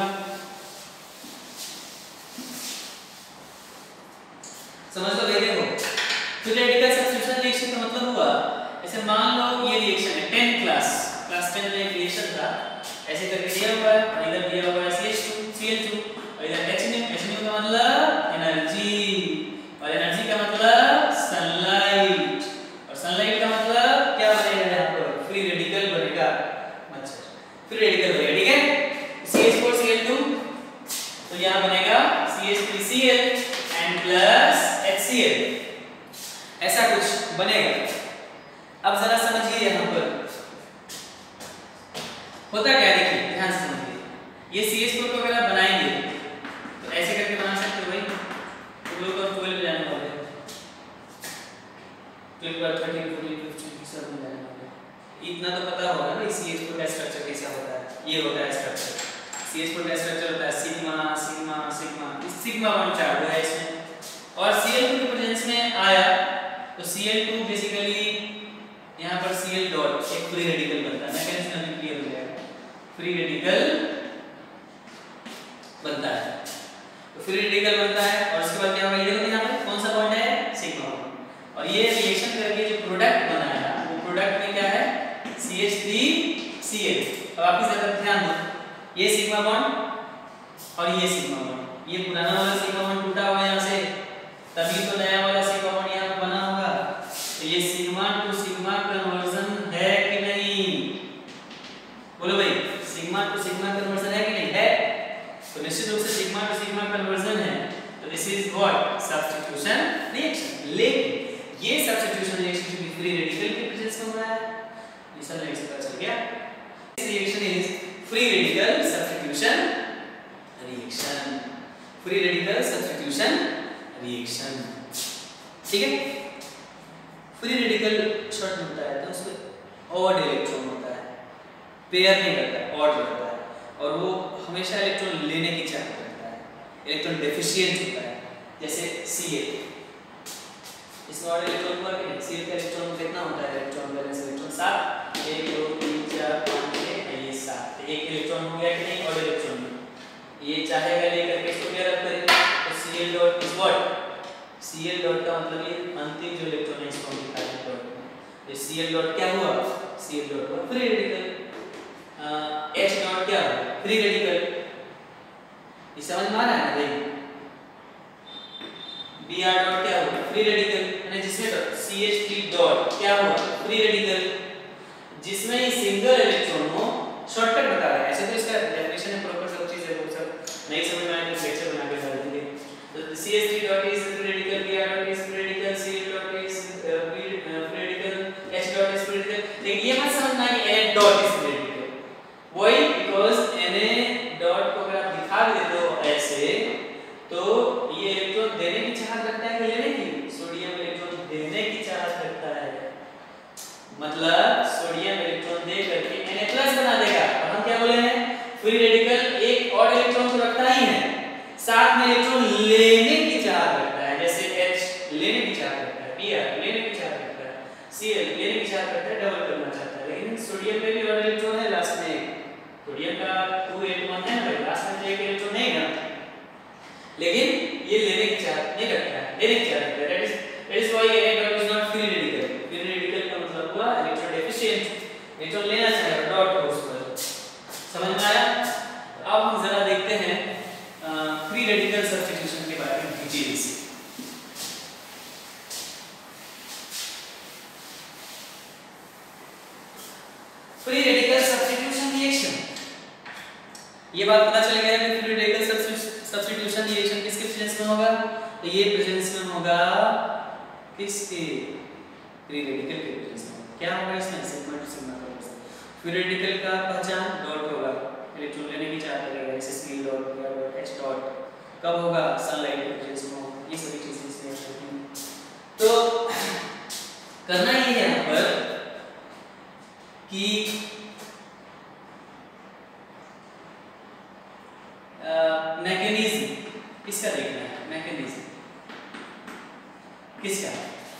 A: समझ लो भाई, देखो फ्री रेडिकल सब्स्टिट्यूशन रिएक्शन का मतलब हुआ, ऐसे मान लो ये रिएक्शन है 10 क्लास 10 में एक रिएक्शन था, ऐसे करके दिया हुआ है और इधर दिया हुआ है CH2 और इधर HNO का मतलब एनर्जी और एनर्जी का मतलब सनलाइट और सनलाइट का मतलब क्या बनेगा? यहाँ पर फ्री रेडिकल बनेगा। अच्छा, फ्री रेडिकल बनेगा। ठीक है, CH4Cl2 तो यहाँ बनेगा CH3Cl एंड प्लस HCl, ऐसा कुछ बनेगा। अब जरा समझिए यहाँ पर होता क्या है, देखिए ध्यान से समझिए। ये CH4 को अगर आप बनाएंगे तो ऐसे करके बना सकते हो भाई, तो लोग अब 12 जाने वाले हैं, 12 बार 13 14 15 सब में जाने वाले हैं। इतना तो पता होगा ना CH4 का स्ट्रक्चर कैसा होता है। ये होता है स्ट्रक्चर, CH4 का स्ट्रक्चर होता है सिग्मा सिग्मा सिग्मा, इस सिग्मा बॉन्ड चार्ट है इसमें, और Cl2 के प्रेजेंस में आया तो Cl2 बेसिकली यहाँ पर Cl डॉट एक फ्री रेडिकल बनता है। मैकेनिज्म अभी क्लियर हो जाएगा, फ्री रेडिकल बनता है। तो फ्री रेडिकल बनता है और उसके बाद क्या होगा, ये देखो यहाँ पे कौन सा बॉन्ड है? Sigma bond. और ये रिएक्शन करके जो प्रोडक्ट बनाया वो प्रोडक्ट में क्या है? CH3Cl। अब आप इस तरफ ध्यान दो, ये सिग्मा बॉन्ड और ये सिग्मा बॉन्ड, ये पुराना वाला सिग्मा बॉन्ड टूटा हुआ है यहाँ से, तभी तो नया वाला सिग्मा बॉन्ड यहाँ पे बना होगा। तो ये सिग्मा टू सिग्मा कन्वर्जन है कि नहीं? बोलो भाई, सिग्मा टू सिग्मा कन्वर्जन है कि नहीं? है। तो निश्चित रूप से सिग्मा टू सिग्मा कन्वर्जन है, तो this is what? Substitution reaction. लेकिन ये सब्स्टिट्यूशन रिएक्शन भी फ्री रेडिकल के प्रेजेंस में हो रहा है, ये सब नहीं पता चल गया। This reaction is free radical substitution reaction, free radical substitution reaction. ठीक है, फ्री रेडिकल शॉर्ट होता है तो उसमें ऑड इलेक्ट्रॉन होता है, पेयर नहीं करता है, ऑड रहता है, और वो हमेशा इलेक्ट्रॉन लेने की चाहता रहता है, इलेक्ट्रॉन डेफिशिएंट होता है। जैसे Cl, इसमें ऑड इलेक्ट्रॉन हुआ कि नहीं? Cl का इलेक्ट्रॉन कितना होता है? इलेक्ट्रॉन बैलेंस इलेक्ट्रॉन 7, 1 2 3 4 5 6 ये 7, एक इलेक्ट्रॉन हो गया कि नहीं? ऑड इलेक्ट्रॉन में ये चाहेगा लेकर के इसको पेयर अप करे, तो Cl dot is what? Cl dot का मतलब ये अंतिम जो इलेक्ट्रॉन है इसको हम लिखा है डॉट में, ये Cl डॉट क्या हुआ? Cl डॉट हुआ फ्री रेडिकल। H डॉट क्या हुआ? Free radical. ये समझ में आ रहा है ना भाई? Br डॉट क्या हुआ? Free radical. यानी जिसमें CH3 डॉट क्या हुआ? Free radical. जिसमें ये सिंगल इलेक्ट्रॉन हो, शॉर्टकट बता रहा है, ऐसे तो इसका डेफिनेशन है, प्रॉपर सब चीज है, वो सब नहीं समझ में आए तो लेक्चर बना के डाल देंगे। तो CH3 dot is free radical, Br dot is free radical, Cl dot is free radical, H dot is free radical. लेकिन ये मत समझना कि Na dot is free radical, वही बिकॉज़ Na डॉट को अगर आप दिखा देते हो ऐसे, तो ये इलेक्ट्रॉन देने की चाहत रखता है कि लेने की? सोडियम इलेक्ट्रॉन देने की चाहत रखता है, मतलब सोडियम इलेक्ट्रॉन दे करके Na+ बना देगा। और हम क्या बोले हैं? फ्री रेडिकल एक और इलेक्ट्रॉन तो रखता ही है, साथ में इलेक्ट्रॉन लेने की चाहत रखता है। जैसे H लेने की चाहत रखता है, Br लेने की चाहत रखता है, Cl लेने की चाहत रखता है, डबल करना चाहता है। लेकिन सोडियम में भी और इलेक्ट्रॉन है लास्ट में, सोडियम का 2 8 1 है ना, लास्ट में एक इलेक्ट्रॉन नहीं ना, लेकिन ये लेने की चाहत नहीं रखता है, लेने की चाहत रखता है। That is why Na dot is not free radical. Free radical का मतलब हुआ इलेक्ट्रॉन डेफिशिएंट, इलेक्ट्रॉन लेना चाहेगा डॉट को उस पर। समझ में आया? अब हम जरा देखते हैं फ्री रेडिकल सब्स्टिट्यूशन के बारे में डिटेल से। फ्री रेडिकल सब्स्टिट्यूशन रिएक्शन, ये बात पता चल गया कि फ्री रेडिकल सब्स्टिट्यूशन तो ये प्रेजेंस में होगा किसके, फ्री रेडिकल के प्रेजेंस में। क्या होगा इसमें, सिग्मा टू सिग्मा का फ्री रेडिकल का पहचान डॉट होगा, इलेक्ट्रॉन लेने की चार्ज लगेगा, जैसे सी डॉट या डॉट एच डॉट कब होगा, सनलाइट के प्रेजेंस में होगा। ये सभी चीजें इसमें होती हैं। तो करना ये है यहाँ पर कि मैकेनिज्म किसका देखना है, मैकेनिज्म किसका,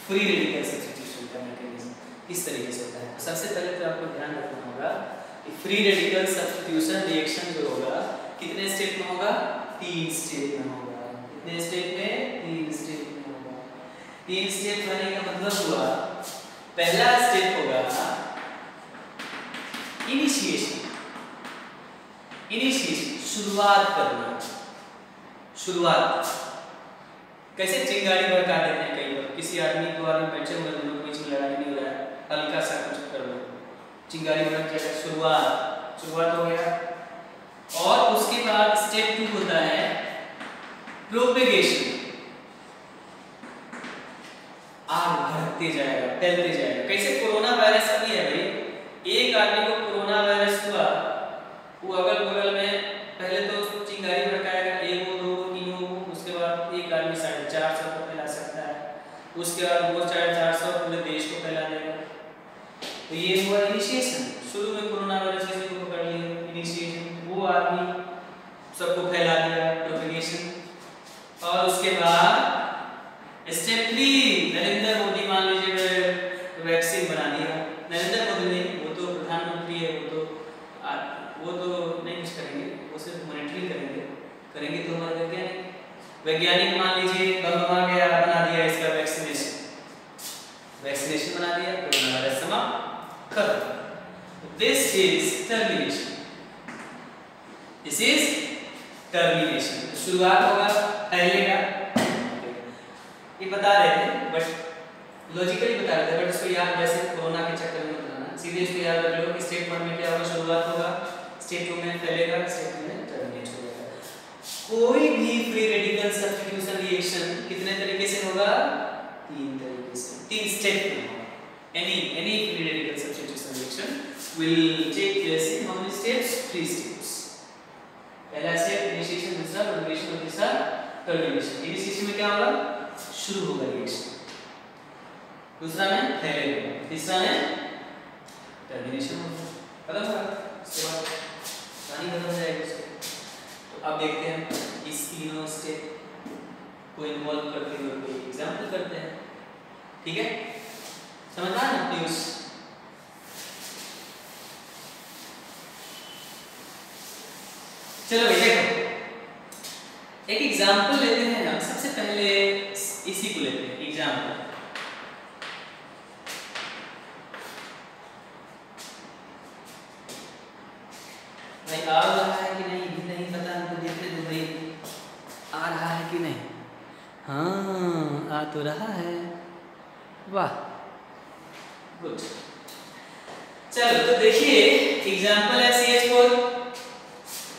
A: फ्री रेडिकल सब्स्टिट्यूशन का मैकेनिज्म किस तरीके से होता है। सबसे पहले तो आपको ध्यान रखना होगा कि फ्री रेडिकल सब्स्टिट्यूशन रिएक्शन जो होगा कितने स्टेप में होगा, 3 स्टेप में होगा। कितने स्टेप में, 3 स्टेप में होगा। 3 स्टेप होने का मतलब हुआ, पहला स्टेप होगा इनिशिएशन, शुरुआत करना। शुरुआत कैसे, चिंगारी भड़का देते हैं कई बार, किसी आदमी को आदमी पंचर हुआ, दोनों के बीच में लड़ाई नहीं हो रहा है, हल्का सा कुछ कर दो, चिंगारी भड़क जाएगा, शुरुआत हो गया। और उसके बाद स्टेप 2 होता है प्रोपेगेशन, आग भड़कते जाएगा, फैलते जाएगा। कैसे, कोरोना वायरस अभी है भाई, एक आदमी को कोरोना वायरस हुआ, वो अगल बगल में पहले तो चिंगारी भड़काएगा, 1 को 2 को 3 को, उसके बाद एक आदमी 450 को फैला सकता है, उसके बाद वो 450 पूरे देश को फैला देगा। तो ये हुआ इनिशिएशन, शुरू में कोरोना वायरस किसी को पकड़ लिया, इनिशिएशन, वो आदमी सबको फैला दिया, प्रोपेगेशन। और उसके बाद स्टेप 3, नरेंद्र मोदी मान लीजिए वैक्सीन बना दिया, नरेंद्र मोदी ने, वो तो प्रधानमंत्री है, वो तो नहीं कुछ करेंगे, वो सिर्फ मॉनिटरिंग करेंगे तो हमारे वैज्ञानिक मान लीजिए बम आ गया, बना दिया इसका वैक्सीनेशन बना दिया, कोरोना वायरस समाप्त खत्म। दिस इज टर्मिनेशन, शुरुआत होगा, फैलेगा, ये बता रहे थे बट लॉजिकली बता रहे थे, बट इसको याद वैसे कोरोना के चक्कर में बताना, सीधे इसको याद रख लो कि स्टेप 1 में क्या होगा, शुरुआत होगा, स्टेप 2 में फैलेगा, स्टेप 3 में टर्मिनेट हो जाएगा। कोई भी फ्री रेडिकल सब्स्टिट्यूशन रिएक्शन कितने तरीके से होगा, 3 तरीके से, 3 स्टेप में होगा। any free radical substitution reaction will take place in how many steps, 3 steps। पहला स्टेप इनिशिएशन, दूसरा प्रोपेगेशन और तीसरा टर्मिनेशन। इनिशिएशन में क्या होगा, शुरू होगा रिएक्शन, दूसरा में फैलेगा, तीसरा में टर्मिनेशन होगा, खत्म होगा, उसके बाद कहानी खत्म हो जाएगी उसकी। तो अब देखते हैं इस तीनों स्टेप को इन्वॉल्व करते हुए कोई एग्जाम्पल करते हैं, ठीक है, समझ आया ना प्लीज। चलो भाई देखो, एक एग्जाम्पल लेते हैं हम। सबसे पहले इसी को लेते हैं एग्जाम्पल। भाई आ रहा है कि नहीं भी नहीं पता, हमको देखते तो भाई आ रहा है कि नहीं। हाँ आ तो रहा है, वाह गुड। चलो तो देखिए एग्जाम्पल है CH4,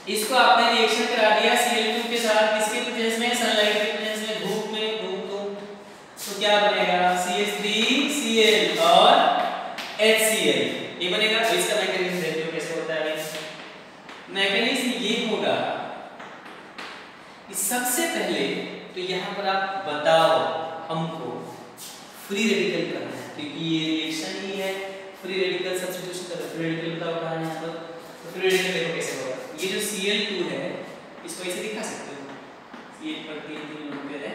A: इसको आपने रिएक्शन करा दिया Cl2 के साथ, किसके प्रेजेंस में, सनलाइट के प्रेजेंस में, धूप में, तो क्या बनेगा, CH3Cl और HCl, ये बनेगा। इसका मैकेनिज्म देखते हो कैसे होता है। मैकेनिज्म ये होगा कि सबसे पहले तो यहाँ पर आप बताओ हमको फ्री रेडिकल करना है, क्योंकि ये रिएक्शन ही है फ्री रेडिकल सब्स्टिट्यूशन का। फ्री रेडिकल बताओ कहाँ है यहाँ पर, तो फ्री रेडिकल देखो कैसे होगा। ये जो Cl2 है इसको ऐसे दिखा सकते हो, Cl पर 3 लोन पेयर है,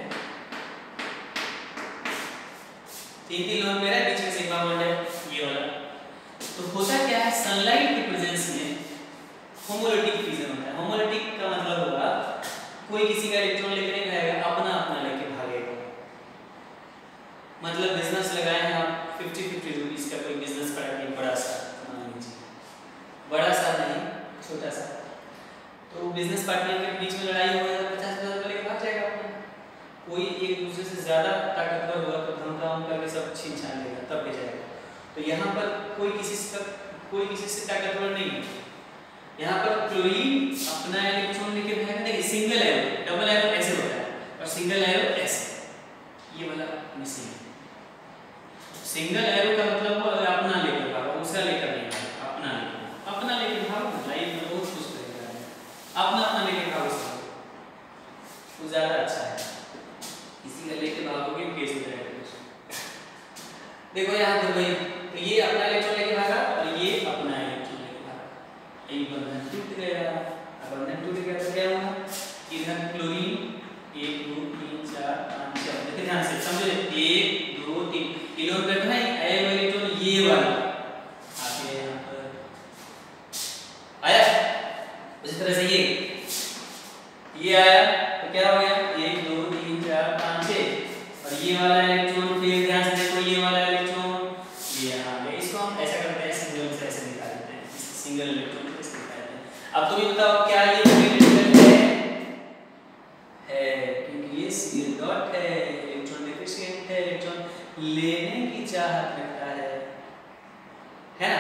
A: 3 लोन पेयर है, बीच में सिग्मा बॉन्ड है ये वाला। तो होता क्या है, सनलाइट के प्रेजेंस में होमोलिटिक फ्यूजन होता है। होमोलिटिक का मतलब होगा कोई किसी का इलेक्ट्रॉन लेकर नहीं जाएगा, अपना अपना लेके भागेगा। मतलब बिजनेस लगाए हैं आप 50-50 रुपीज का कोई बिजनेस करा के, बड़ा सा मान लीजिए, बड़ा सा नहीं छोटा सा, तो बिजनेस पार्टनर के बीच में लड़ाई हो गई, 50,000 लेके भाग जाएगा अपना। कोई एक दूसरे से ज्यादा ताकतवर हुआ तो धमका करके सब छीन छान लेगा, तब भी जाएगा। तो यहाँ पर कोई किसी से ताकतवर नहीं है। यहाँ पर क्लोरीन अपना इलेक्ट्रॉन लेके भागेगा। देखिए सिंगल एरो, डबल एरो ऐसे होता है और सिंगल एरो ऐसे, सिंगल एरो का मतलब वो अपना लेकर भागो, दूसरा लेकर नहीं भागो, अपना लेकर भागो। लाइफ में बहुत कुछ रहेगा, अपना लेकर भागो सब, वो ज्यादा अच्छा है। किसी का लेकर भागोगे कैसे रहेगा कुछ। देखो यहाँ पर भाई, तो ये अपना इलेक्ट्रॉन लेके भागा और ये अपना इलेक्ट्रॉन लेके भागा, यही बंधन टूट गया। अब बंधन टूट गया तो क्या हुआ, इधर क्लोरीन 1 2 3 4 5 6, देखिए ध्यान से समझो, 1 2 3 इलेक्ट्रॉन बैठा है, आया इलेक्ट्रॉन ये वाला आगे यहाँ पर आया। उसी तरह से ये आया तो क्या हो गया, 1 2 3 4 5 6, और ये वाला इलेक्ट्रॉन फिर ध्यान से देखो, ये वाला इलेक्ट्रॉन ये यहाँ पे, इसको हम ऐसा करते हैं, सिंगल से ऐसे निकाल देते हैं, सिंगल इलेक्ट्रॉन को ऐसे निकाल देते हैं। अब तुम ये बताओ क्या ये इलेक्ट्रॉन है, क्योंकि ये Cl डॉट है, इलेक्ट्रॉन डेफिशिएंट है, इलेक्ट्रॉन लेने की चाहत रखता है ना।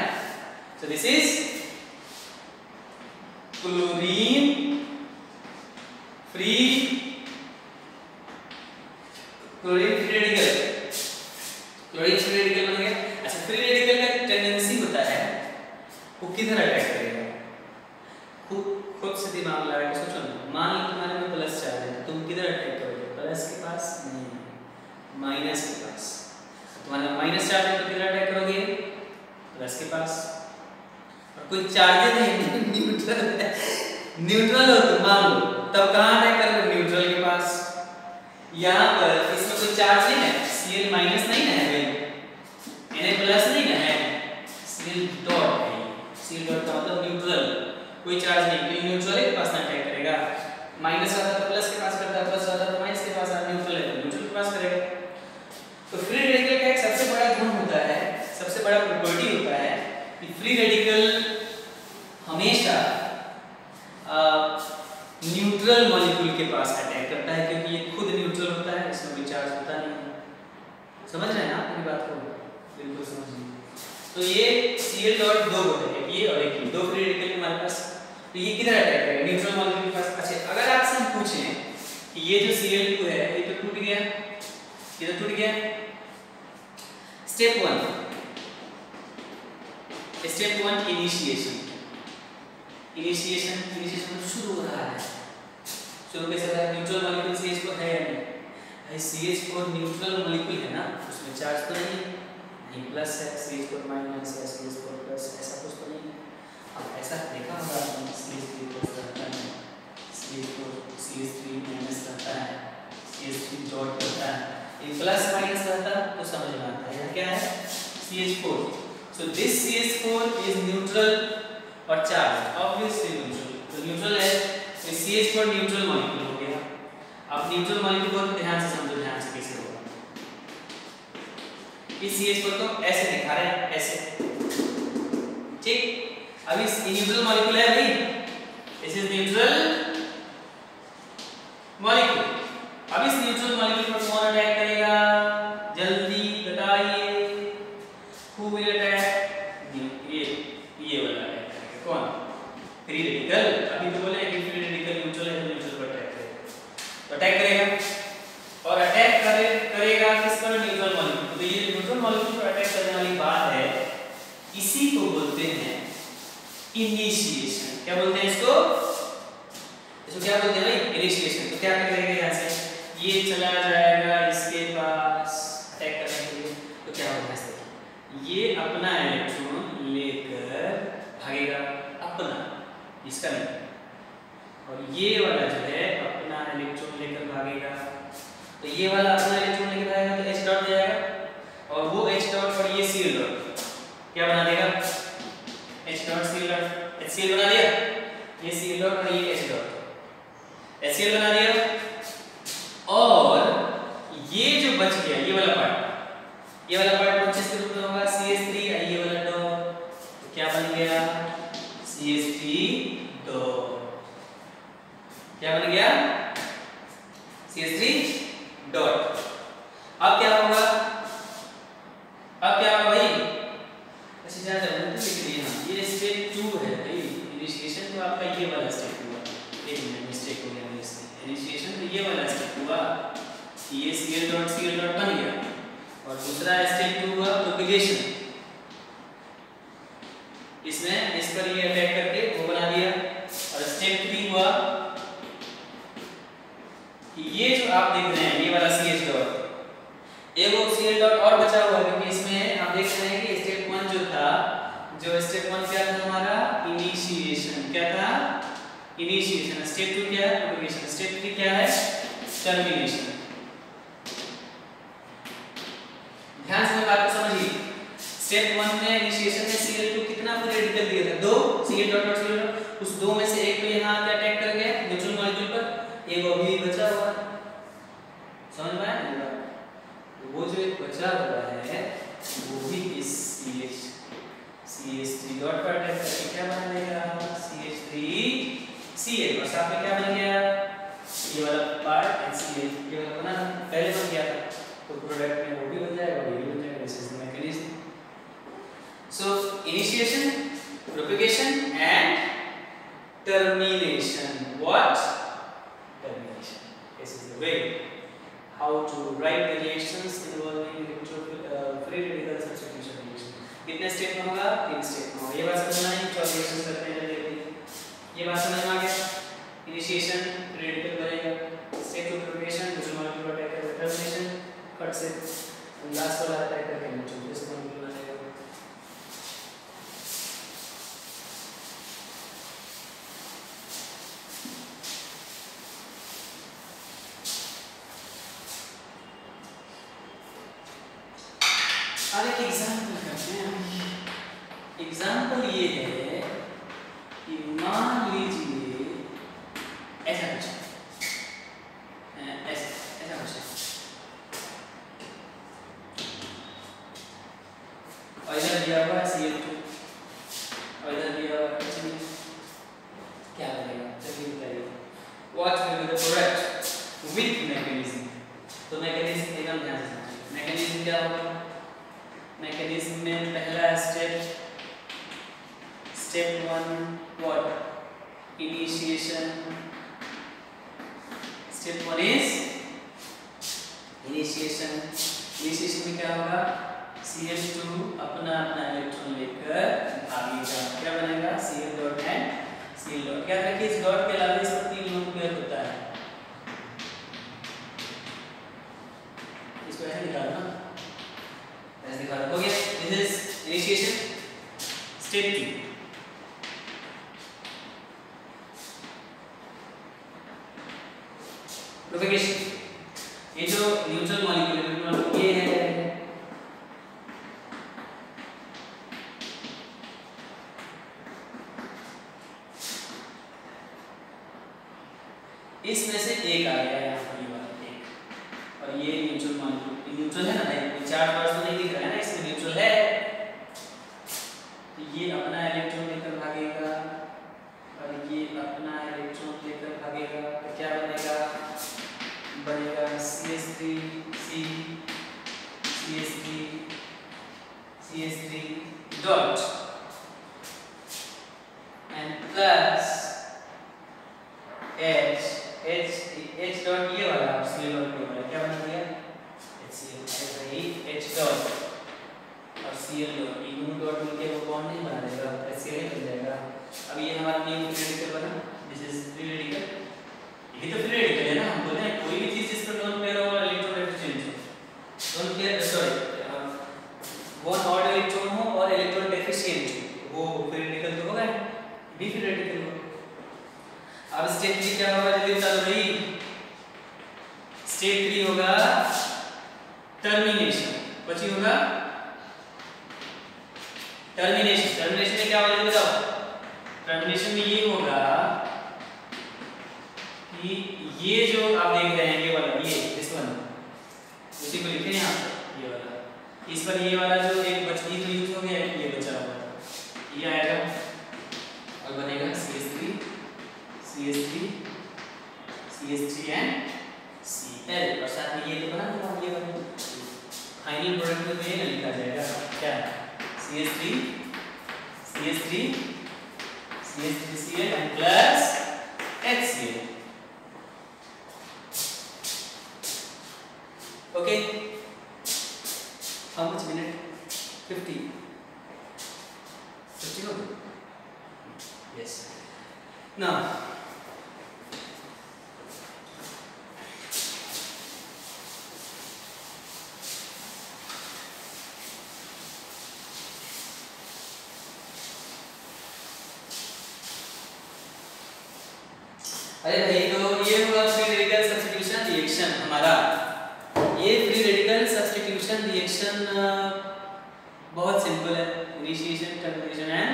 A: So this is chlorine free radical, chlorine free radical बन गया। अच्छा, फ्री रेडिकल का टेंडेंसी होता है वो किधर अटैक करेगा, खुद से दिमाग लगा के सोचो ना। मान लो तुम्हारे में प्लस चार्ज है, तुम किधर अटैक करोगे, प्लस के पास नहीं, माइनस के पास। तुम्हारा माइनस चार्ज है तो किधर अटैक करोगे, प्लस के पास। और कोई चार्ज नहीं, न्यूट्रल हो तुम, मान लो, तब कहाँ अटैक करोगे, न्यूट्रल के पास। यहाँ पर इसमें कोई चार्ज नहीं है, Cl माइनस नहीं है भाई, Na प्लस नहीं है, Cl डॉट है। Cl डॉट का मतलब न्यूट्रल, कोई चार्ज नहीं, तो न्यूट्रल के पास ना अटैक करेगा। माइनस आता तो प्लस के पास करता, प्लस आता तो माइनस के पास, न्यूट्रल है तो न्यूट्रल के पास करेगा। तो फ्री रेडिकल का एक सबसे बड़ा गुण होता है, सबसे बड़ा प्रॉपर्टी होता है कि फ्री रेडिकल हमेशा न्यूट्रल मॉलिक्यूल के पास अटैक करता है, क्योंकि ये खुद न्यूट्रल होता है, इसमें कोई चार्ज होता नहीं। समझ रहे हैं आप मेरी बात को, बिल्कुल समझिए। तो ये Cl डॉट दो होते हैं, ये और एक, दो फ्री रेडिकल हमारे पास, तो ये किधर अटैक करेगा, न्यूट्रल मॉलिक्यूल के पास। अच्छा, अगर आपसे हम पूछें कि ये जो Cl2 है ये तो टूट गया, ये तो टूट गया। स्टेप 1 इनिशिएशन शुरू हो रहा है। शुरू कैसे होता है, न्यूट्रल मॉलिक्यूल CH4 है या नहीं, भाई CH4 न्यूट्रल मॉलिक्यूल है ना, उसमें चार्ज तो नहीं प्लस है, CH4 माइनस है, CH4 प्लस, ऐसा कुछ तो नहीं। अब ऐसा देखा होगा आपने, CH3 प्लस रहता है, CH3 माइनस रहता है, CH3 डॉट रहता है, ये प्लस माइनस रहता तो समझ में आता है। यह क्या है, CH4। So this CH4 is neutral और चार्ज ऑब्वियसली न्यूट्रल, तो न्यूट्रल है, तो CH4 न्यूट्रल मॉलिक्यूल हो गया। अब न्यूट्रल मॉलिक्यूल को ध्यान से समझो, ध्यान से कैसे होगा। इस CH4 को ऐसे दिखा रहे हैं, ऐसे, ठीक। अब इस न्यूट्रल मॉलिक्यूल है भाई, दिस इज न्यूट्रल मॉलिक्यूल। अब इस न्यूट्रल मॉलिक्यूल पर कौन अटैक करेगा, जल्दी बताइए, हु विल अटैक, ये वाला अटैक करेगा, कौन, फ्री रेडिकल। अभी तो बोले कि फ्री रेडिकल न्यूट्रल है, न्यूट्रल पर अटैक करेगा, तो अटैक करेगा, और अटैक करेगा किस पर, न्यूट्रल मॉलिक्यूल। तो ये न्यूट्रल मॉलिक्यूल पर अटैक करने वाली बात है, इसी को बोलते हैं इनिशिएशन। क्या बोलते हैं इसको क्या बोलते हैं भाई, इनिशिएशन। तो क्या करेगा, यहाँ से ये चला जाएगा इसके पास अटैक करने के लिए, तो क्या होगा, ये अपना इलेक्ट्रॉन लेकर भागेगा, अपना, इसका नहीं, और ये वाला जो है अपना इलेक्ट्रॉन लेकर भागेगा। तो ये वाला अपना इलेक्ट्रॉन लेकर भागेगा तो H डॉट जाएगा, और वो H डॉट और ये Cl डॉट क्या बना देगा, H dot Cl dot, HCl बना दिया, ये Cl डॉट और ये H डॉट, HCl बना दिया। और ये जो बच गया, ये वाला पार्ट कौन से रूप में होगा, CH3, ये वाला डॉट, तो क्या बन गया, CH3 डॉट, क्या बन गया, CH3 डॉट। अब क्या होगा, भाई, अच्छा ध्यान रखना, तो लिख दिए हम, ये स्टेप 2 है भाई, इनिशिएशन तो आपका ये वाला स्टेप हुआ, एक मिनट मिस्टेक हो गया इसमें, इनिशिएशन तो ये वाला स्टेप हुआ, ये Cl डॉट बन गया, और दूसरा स्टेप 2 हुआ प्रोपेगेशन, इसमें इस पर ये अटैक करके वो बना दिया। और स्टेप 3 हुआ कि ये जो आप देख रहे हैं ये वाला CH डॉट, एक वो Cl डॉट और बचा हुआ है क्योंकि इसमें आप देख रहे हैं कि स्टेप 1 जो था, जो स्टेप 1 क्या था हमारा इनिशिएशन, क्या था इनिशिएशन। स्टेप 2 क्या है प्रोपेगेशन, स्टेप 3 क्या है टर्मिनेशन। ध्यान से बात को समझिए। स्टेप 1 में इनिशिएशन में Cl2 कितना फ्री रेडिकल दिया था, 2 Cl डॉट और Cl डॉट, उस दो में से एक तो यहां आके अटैक कर गया न्यूट्रल मॉलिक्यूल पर, एक अभी बचा हुआ, समझ में आया ना? वो जो एक बचा हुआ है वो भी इस CH3 डॉट पर अटैक करके क्या बना देगा CH3Cl, और साथ में क्या बन गया ये वाला पार्ट HCl, ये वाला बना पहले बन गया था, तो प्रोडक्ट में वो भी बन जाएगा, ये भी बन जाएगा। This is the mechanism. So initiation, propagation and termination. What termination. This is the way how to write the reactions involving free radical substitution reaction. कितने स्टेप में होगा, 3 स्टेप में होगा। ये बात समझना है, 4 रिएक्शंस करते हैं जल्दी। ये बात समझ में आ गया? इनिशिएशन फ्री रेडिकल बनेगा, स्टेप 2 प्रोपेगेशन, दूसरे मॉलिक्यूल अटैक करके टर्मिनेशन, कट से लास्ट वाला अटैक करके न्यूट्रल इस मॉलिक्यूल बनेगा। अब एक एग्जाम्पल करते हैं। एग्जाम्पल ये है कि मान लीजिए ऐसा कुछ ऐसा कुछ और इधर दिया हुआ है Cl2 और इधर दिया हुआ है कुछ नहीं, क्या बनेगा चलिए बताइए। What will be the product with mechanism. तो मैकेनिज्म एकदम ध्यान से समझिए। मैकेनिज्म क्या होगा, मैकेनिज्म में पहला step 1 what initiation, step 1 is initiation. Initiation में क्या होगा CH2 अपना इलेक्ट्रॉन लेकर भागेगा, क्या बनेगा Cl dot and Cl dot. क्या रखिए इस डॉट के अलावा इस पर 3 लोन पेयर होता है, इसको ऐसे निकालना, ऐसे दिखा हो गया। This is initiation. Step 2 propagation. ये जो न्यूट्रल मॉलिक्यूल ये है, इसमें से एक आ गया यहाँ पर, ये वाला एक, और ये न्यूट्रल मॉलिक्यूल न्यूट्रल है ना, चार्ज बार तो नहीं दिख रहा है ना, इसमें न्यूट्रल है, तो ये अपना इलेक्ट्रॉन लेकर भागेगा और ये अपना इलेक्ट्रॉन लेकर भागेगा, तो क्या बनेगा CH3 dot and plus H dot ये वाला Cl डॉट ये वाला क्या बन गया HCl, H डॉट और Cl डॉट, ये दोनों डॉट मिलके वो बॉन्ड नहीं बना देगा, HCl बन जाएगा। अब ये हमारा मेन फ्री रेडिकल बना, दिस इज फ्री रेडिकल। ये तो फ्री रेडिकल है ना, हम बोलते हैं कोई भी चीज जिस पर लोन पेयर हो और इलेक्ट्रॉन इंटरचेंज हो, lone pair sorry one odd electron हो और इलेक्ट्रॉन डेफिशिएंट हो, वो फ्री रेडिकल तो होगा, भी फ्री रेडिकल होगा। अब स्टेप 3 क्या होगा जल्दी बता दो भाई। स्टेप 3 होगा टर्मिनेशन, कुछ ही होगा टर्मिनेशन। टर्मिनेशन में क्या होगा जल्दी बताओ। टर्मिनेशन में ये होगा कि ये जो आप देख रहे हैं ये वाला, ये दिस वन, उसी को लिखे यहाँ पर, ये वाला, इस पर ये वाला जो एक बचती तो यूज हो गया, ये बचा हुआ ये आएगा और बनेगा CH3 एंड Cl, और साथ में ये तो बना दूंगा, ये बना फाइनल प्रोडक्ट में ये लिखा जाएगा क्या CH3 Cl and plus HCl। Okay how much minute 50 हो गया यस नाउ अरे भाई तो ये हुआ फ्री रेडिकल सब्स्टिट्यूशन रिएक्शन हमारा। ये फ्री रेडिकल सब्स्टिट्यूशन रिएक्शन बहुत सिंपल है, इनिशिएशन टर्मिनेशन एंड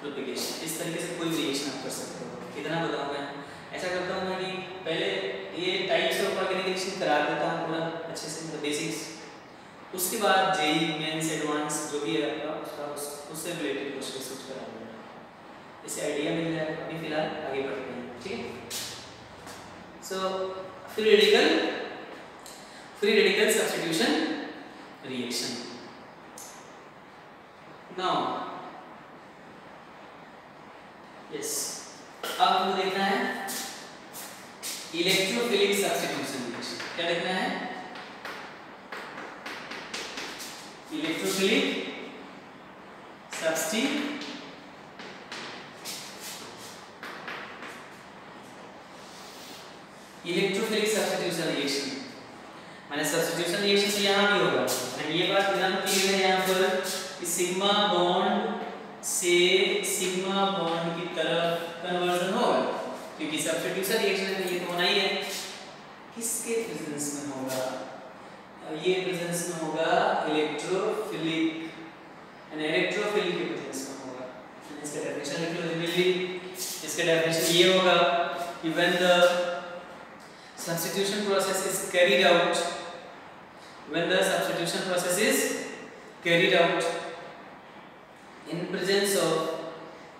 A: प्रोपेगेशन। इस तरीके से कोई भी रिएक्शन आप कर सकते हो। कितना बताऊं मैं, ऐसा करता हूं मैं कि पहले ये टाइप्स ऑफ ऑर्गेनिक रिएक्शन करा देता हूं पूरा अच्छे से, मतलब बेसिक्स। उसके बाद जेई मेंस एडवांस जो भी है आपका उससे रिलेटेड क्वेश्चन कुछ करा दूंगा, इससे आइडिया मिल जाएगा। अभी फिलहाल आगे बढ़ते हैं, ठीक है। So free radical substitution reaction. Now yes, अब हमको देखना है इलेक्ट्रोफिलिक सब्स्टिट्यूशन रिएक्शन। क्या देखना है? Electrophilic substitution electrophilic substitution reaction माने सब्स्टिट्यूशन रिएक्शन से यहाँ भी होगा। ये बात ध्यान की है यहाँ पर कि सिग्मा बॉन्ड से सिग्मा बॉन्ड की तरफ कन्वर्जन होगा, क्योंकि सब्स्टिट्यूशन रिएक्शन में ये तो होना ही है। किसके प्रेजेंस में होगा? ये प्रेजेंस में होगा इलेक्ट्रोफिलिक, यानी इलेक्ट्रोफिल के प्रेजेंस में होगा। इसका डेफिनेशन लिख लो जल्दी। इसका डेफिनेशन ये होगा कि when the substitution process is carried out, when the substitution process is carried out in presence of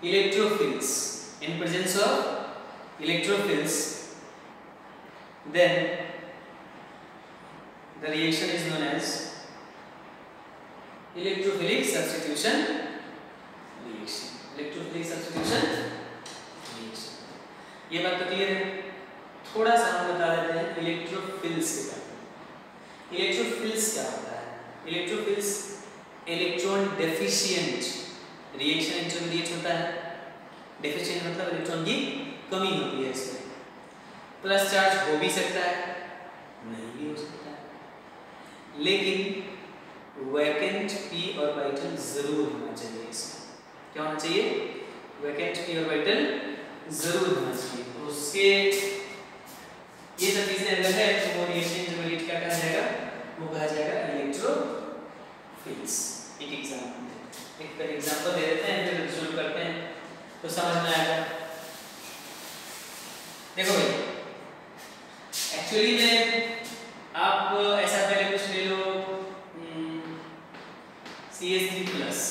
A: electrophils, then the reaction is known as electrophilic substitution reaction। ये बात तो क्लियर है। थोड़ा सा हम बता देते हैं इलेक्ट्रोफिल्स के बारे में। इलेक्ट्रोफिल्स क्या होता है? इलेक्ट्रोफिल्स इलेक्ट्रॉन डेफिशिएंट रिएक्शन इंटरमीडिएट होता है। डेफिशिएंट मतलब इलेक्ट्रॉन की कमी होती है इसमें। प्लस चार्ज हो भी सकता है, नहीं भी हो सकता है, लेकिन वैकेंट पी ऑर्बिटल जरूर होना चाहिए इसमें। क्या होना चाहिए? वैकेंट पी ऑर्बिटल जरूर होना चाहिए। उसके ये सब चीजें अगर है तो वो रिएक्शन इंटरमीडिएट क्या कहा जाएगा? वो कहा जाएगा इलेक्ट्रोफिल्स। एक एग्जांपल दे देते हैं, फिर शुरू करते हैं तो समझ में आएगा। देखो भाई, एक्चुअली में आप ऐसा पहले कुछ ले लो CH3+,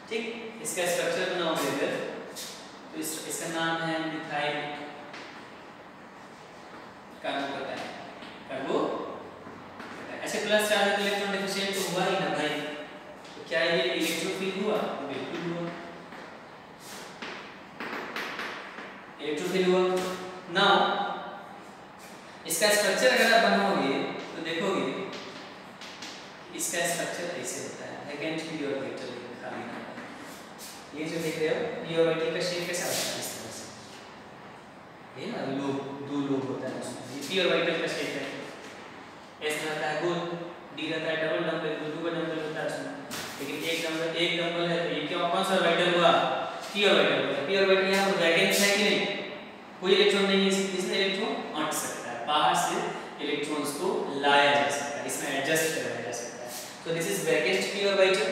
A: ठीक। इसका स्ट्रक्चर बनाओ लेकर, तो इसका नाम है मिथाइल कार्बोकैटायन। ऐसे प्लस चार्ज इलेक्ट्रॉन डेफिशिएंट तो हुआ ही ना भाई, तो क्या ये इलेक्ट्रोफिल हुआ? बिल्कुल हुआ, इलेक्ट्रोफिल हुआ। नाउ इसका स्ट्रक्चर अगर आप बनाओगे तो देखोगे इसका स्ट्रक्चर ऐसे होता है। वैकेंट पी ऑर्बिटल खाली ना, ये जो देख रहे हो पी ऑर्बिटल का शेप कैसा होता है? इस तरह से, ये ना दो लोब होता है उसमें। पी ऑर्बिटल का शेप है ऐसा रहता है, गोल। डी रहता है डबल डंबल, दो डंबल होता है उसमें, लेकिन एक डंबल है तो ये क्या कौन सा ऑर्बिटल हुआ? पी ऑर्बिटल हुआ। पी ऑर्बिटल यहाँ पर वैकेंट है कि नहीं? कोई इलेक्ट्रॉन नहीं है इसमें, इलेक्ट्रॉन अट सकता है, बाहर से इलेक्ट्रॉन्स को लाया जा सकता है, इसमें एडजस्ट कराया जा सकता है। तो this is vacant P orbital.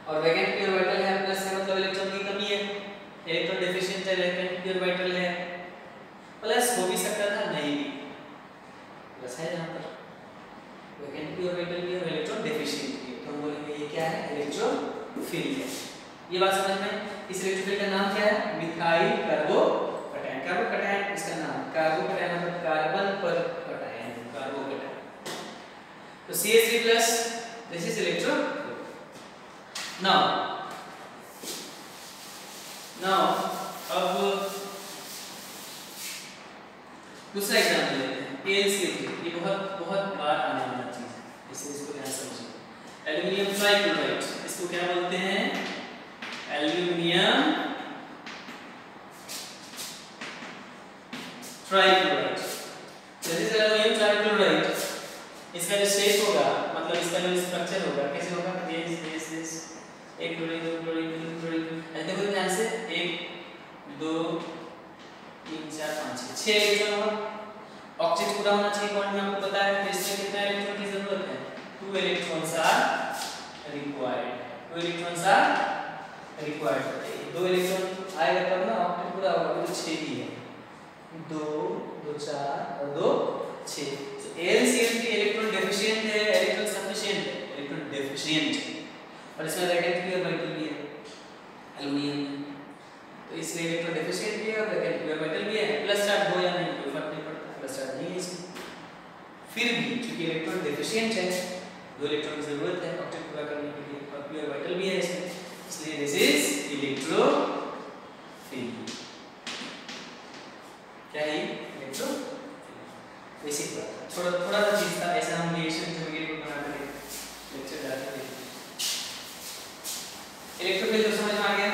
A: और वैकेंट पी ऑर्बिटल है प्लस है मतलब इलेक्ट्रॉन की कमी है, इलेक्ट्रॉन डेफिशिएंट है, वैकेंट पी ऑर्बिटल है। प्लस हो भी सकता था, नहीं भी, प्लस है यहाँ पर वैकेंट पी ऑर्बिटल भी है, इलेक्ट्रॉन डेफिशिएंट भी है, तो हम बोलेंगे ये क्या है? इलेक्ट्रोफिल है। ये बात समझ में? इस इलेक्ट्रोफिल का नाम क्या है? Methyl carbocation. कार्बोकैटायन इसका नाम, कार्बोकैटायन मतलब कार्बन पर कैटायन, कार्बोकैटायन। तो CH3+ this is electrophile. Now अब दूसरा एग्जांपल लेते हैं। AlCl3 ये बहुत बहुत बार आने वाला चीज है, इसलिए इसको ध्यान समझिए। एल्यूमिनियम ट्राइक्लोराइड, इसको क्या बोलते हैं? Aluminium trichloride. This is aluminium trichloride. इसका जो शेप होगा, मतलब इसका जो स्ट्रक्चर होगा, कैसे होगा? दिस एक क्लोरीन, दो क्लोरीन, तीन क्लोरीन, ऐसे देखो ध्यान से, 1 2 3 4 5 6 इलेक्ट्रॉन होगा। ऑक्टेट पूरा होना चाहिए बॉन्ड में, आपको पता है। तो इसमें कितना इलेक्ट्रॉन की जरूरत है? 2 electrons are required. 2 electrons are required. 2 electron आएगा तब ना ऑक्टेट पूरा होगा। तो 6 ही है, 2 2 4 और 2 6। तो AlCl3 इलेक्ट्रॉन डेफिशिएंट है, इलेक्ट्रॉन सफिशिएंट है? Electron deficient. और इसमें वैकेंट भी और वाइटल भी है एल्यूमिनियम में, तो इसलिए इलेक्ट्रॉन डेफिशिएंट भी है और वैकेंट भी और वाइटल भी है। प्लस चार्ज हो या नहीं कोई फर्क नहीं पड़ता, प्लस चार्ज नहीं है इसमें। फिर भी क्योंकि इलेक्ट्रॉन डेफिशिएंट है, 2 इलेक्ट्रॉन की जरूरत है ऑक्टेट पूरा करने के लिए, और पी और वाइटल भी है इसमें, इसलिए दिस इज इलेक्ट्रोफिल। क्या है? इलेक्ट्रोफिल। बेसिक बात, थोड़ा सा चीज था, ऐसा हम रिएक्शन इंटरमीडिएट को बना कर लेक्चर जाते थे। इलेक्ट्रोफिल तो समझ में आ गया।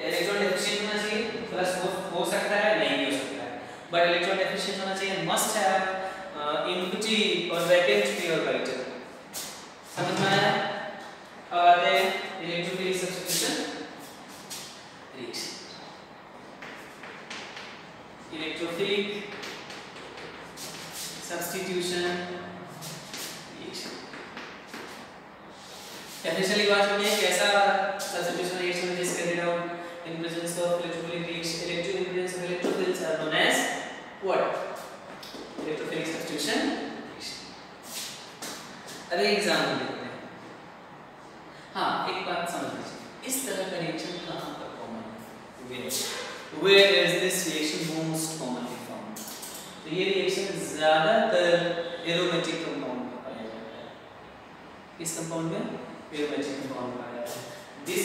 A: इलेक्ट्रॉन डेफिशिएंट होना चाहिए, प्लस हो सकता है, नहीं हो सकता है, बट इलेक्ट्रॉन डेफिशिएंट होना चाहिए, मस्ट हैव इनपुटी और वैकेंट पी और वाइटल। समझ में आया? अब आते हैं electrophilic substitution reaction. Electrophilic substitution reaction definition की बात करनी है। कैसा सब्स्टिट्यूशन रिएक्शन फेस करेगा? In presence of electrophilic reaction, electric in presence of electrophiles are known as what? Electrophilic substitution reaction. अब एक एग्जांपल देखते हैं। हाँ, एक बात समझ लीजिए, इस तरह का रिएक्शन कहाँ पर कॉमन है? Where is this reaction most commonly found? तो ये रिएक्शन ज्यादातर एरोमेटिक कंपाउंड में पाया जाता है। किस कंपाउंड में? एरोमेटिक कंपाउंड में पाया जाता है। This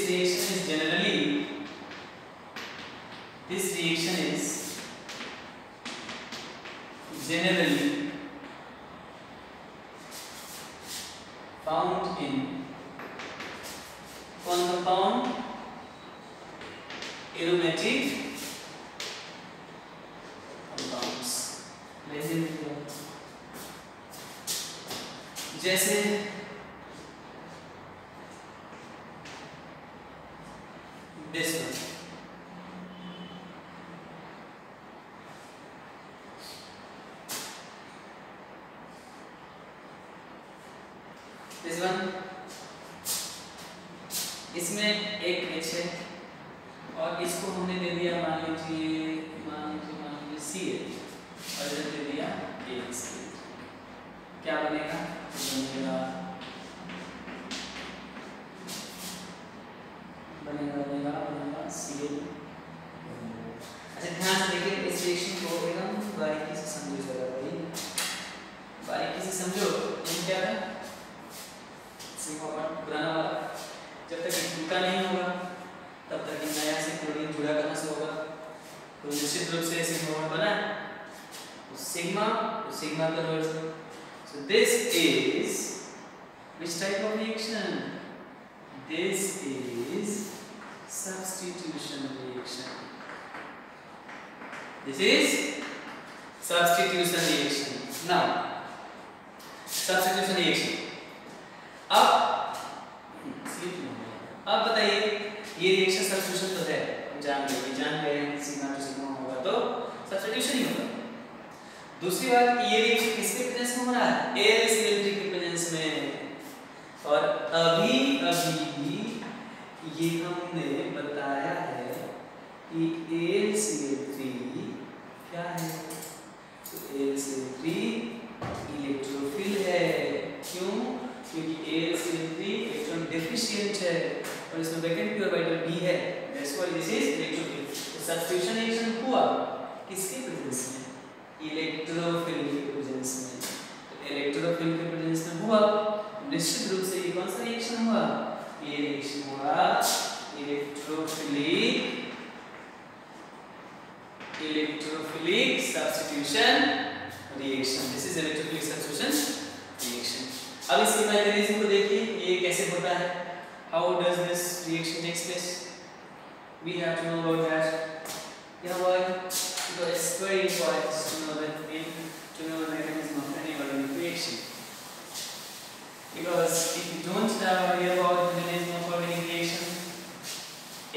A: reaction is generally found in compound aromatic compounds, जैसे this one, इसमें एक H है और इसको हमने दे दिया मान लीजिए Cl और इधर दे दिया AlCl। क्या बनेगा? बनेगा Cl। अच्छा ध्यान से देखिए, इस रिएक्शन को एकदम बारीकी से समझो जरा भाई, बारीकी से समझो। ये क्या है? सिग्मा बॉन्ड पुराना वाला, जब तक टूटा नहीं होगा तब तक नया से क्लोरीन जुड़ा कहाँ से होगा? तो निश्चित रूप से सिग्मा बॉन्ड बना है, sigma conversion. So this is which type of reaction? This is substitution reaction. This is substitution reaction. Now substitution reaction। अब बताइए, ये रिएक्शन सब्स्टिट्यूशन तो है, जान गए हैं कि सिग्मा टू सिग्मा होगा तो सब्स्टिट्यूशन ही होगा। दूसरी बात कि ये रिएक्शन किसके प्रेजेंस में हो रहा है? AlCl3 के प्रेजेंस में। और अभी ये हमने बताया है कि AlCl3 क्या है? तो AlCl3 इलेक्ट्रोफिल है। क्यों? क्योंकि AlCl3 इलेक्ट्रॉन डेफिशिएंट है और इसमें वैकेंट पी और वाइटल भी है। That's why this is electrophile. तो सब्स्टिट्यूशन रिएक्शन हुआ किसके प्रेजेंस में? इलेक्ट्रोफिल के प्रेजेंस में। तो इलेक्ट्रोफिल के प्रेजेंस में हुआ, निश्चित रूप से ये कौन सा रिएक्शन हुआ? ये रिएक्शन हुआ electrophilic substitution reaction. This is electrophilic substitution reaction. अब इसके मैकेनिज्म को देखिए, ये कैसे होता है, how does this reaction takes place. We have to know about that. You know why? Because it's very important to know the mechanism of any organic reaction. Because if you don't have an idea about the mechanism of organic reaction,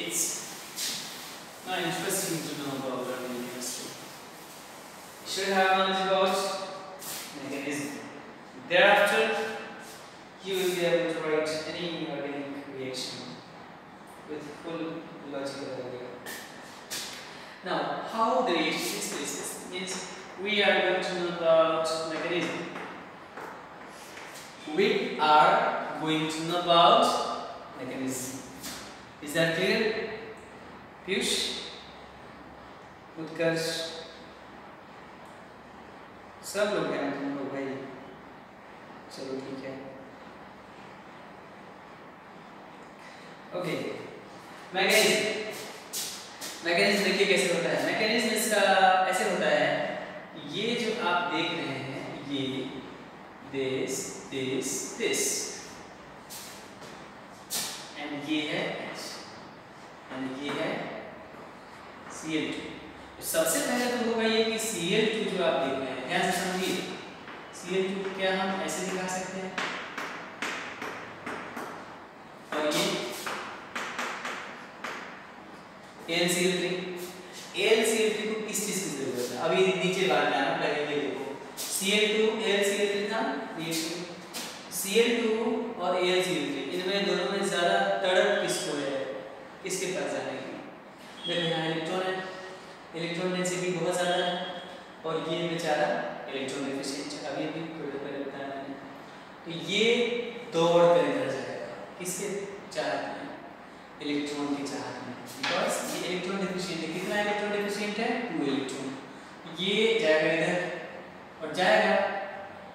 A: it's not interesting to know about organic chemistry. You should have knowledge about mechanism. Thereafter, you will be able to write any organic reaction with full logical idea. Now, how the reaction takes place means we are going to know about mechanism. We are going to know about mechanism. Is that clear? Piyush, Utkarsh, सब लोग हैं तुम लोग भाई, चलो ठीक है। Okay, mechanism देखिए कैसे होता है। मैकेनिज्म इसका ऐसे होता है, ये जो आप देख रहे हैं, ये दिस एंड ये है H एंड ये है Cl2। सबसे पहले तो होगा ये कि Cl2 जो आप देख रहे हैं, ध्यान से समझिए, Cl2 क्या हम ऐसे दिखा सकते हैं, और ये AlCl3 को किस चीज की जरूरत है, अभी नीचे बात है आप लगेंगे, देखो Cl2 AlCl3 था, रिएक्शन Cl2 और AlCl3 इनमें दोनों में ज्यादा तड़प किसको है, किसके पास जाने की। देखो यहाँ इलेक्ट्रॉन है, इलेक्ट्रॉन डेंसिटी बहुत ज्यादा है, और ये बेचारा इलेक्ट्रॉन डेफिशिएंट है, अभी भी थोड़ी पहले बताया मैंने। तो ये दौड़ कर इधर जाएगा, किसके चाहत में, इलेक्ट्रॉन की चाहत में, बिकॉज ये इलेक्ट्रॉन डेफिशिएंट है। कितना इलेक्ट्रॉन डेफिशिएंट है, 2 इलेक्ट्रॉन। ये जाएगा इधर और जाएगा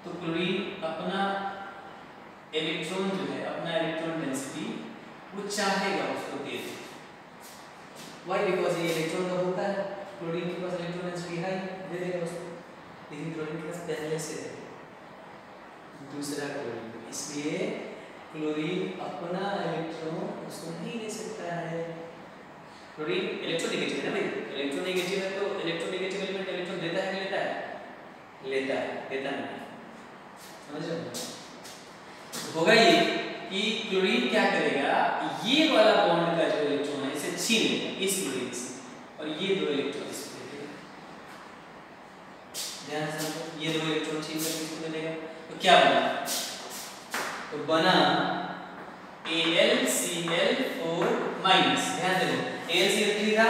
A: तो क्लोरीन अपना इलेक्ट्रॉन जो है, अपना इलेक्ट्रॉन डेंसिटी वो चाहेगा उसको दे दे। व्हाई? बिकॉज ये इलेक्ट्रॉन का होता है, क्लोरीन के पास इलेक्ट्रॉन डेंसिटी हाई, दे देगा उसको, लेकिन क्लोरीन के पास पहले से है दूसरा क्लोरीन, इसलिए क्लोरीन अपना इलेक्ट्रॉन उसको नहीं दे सकता है। क्लोरीन इलेक्ट्रोनेगेटिव है ना भाई, इलेक्ट्रोनेगेटिव है तो इलेक्ट्रोनेगेटिव एलिमेंट इलेक्ट्रॉन देता है कि लेता है, लेता है, देता नहीं, समझ रहे हो। होगा ये कि क्लोरीन क्या करेगा, ये वाला बॉन्ड का जो इलेक्ट्रॉन है इसे छीन लेगा इस क्लोरीन से, और ये 2 इलेक्ट्रॉन इसको दे देगा। ध्यान से समझो, ये 2 इलेक्ट्रॉन छीन कर इसको दे देगा, तो क्या बना, तो बना AlCl4 माइनस। ध्यान देखो, AlCl3 था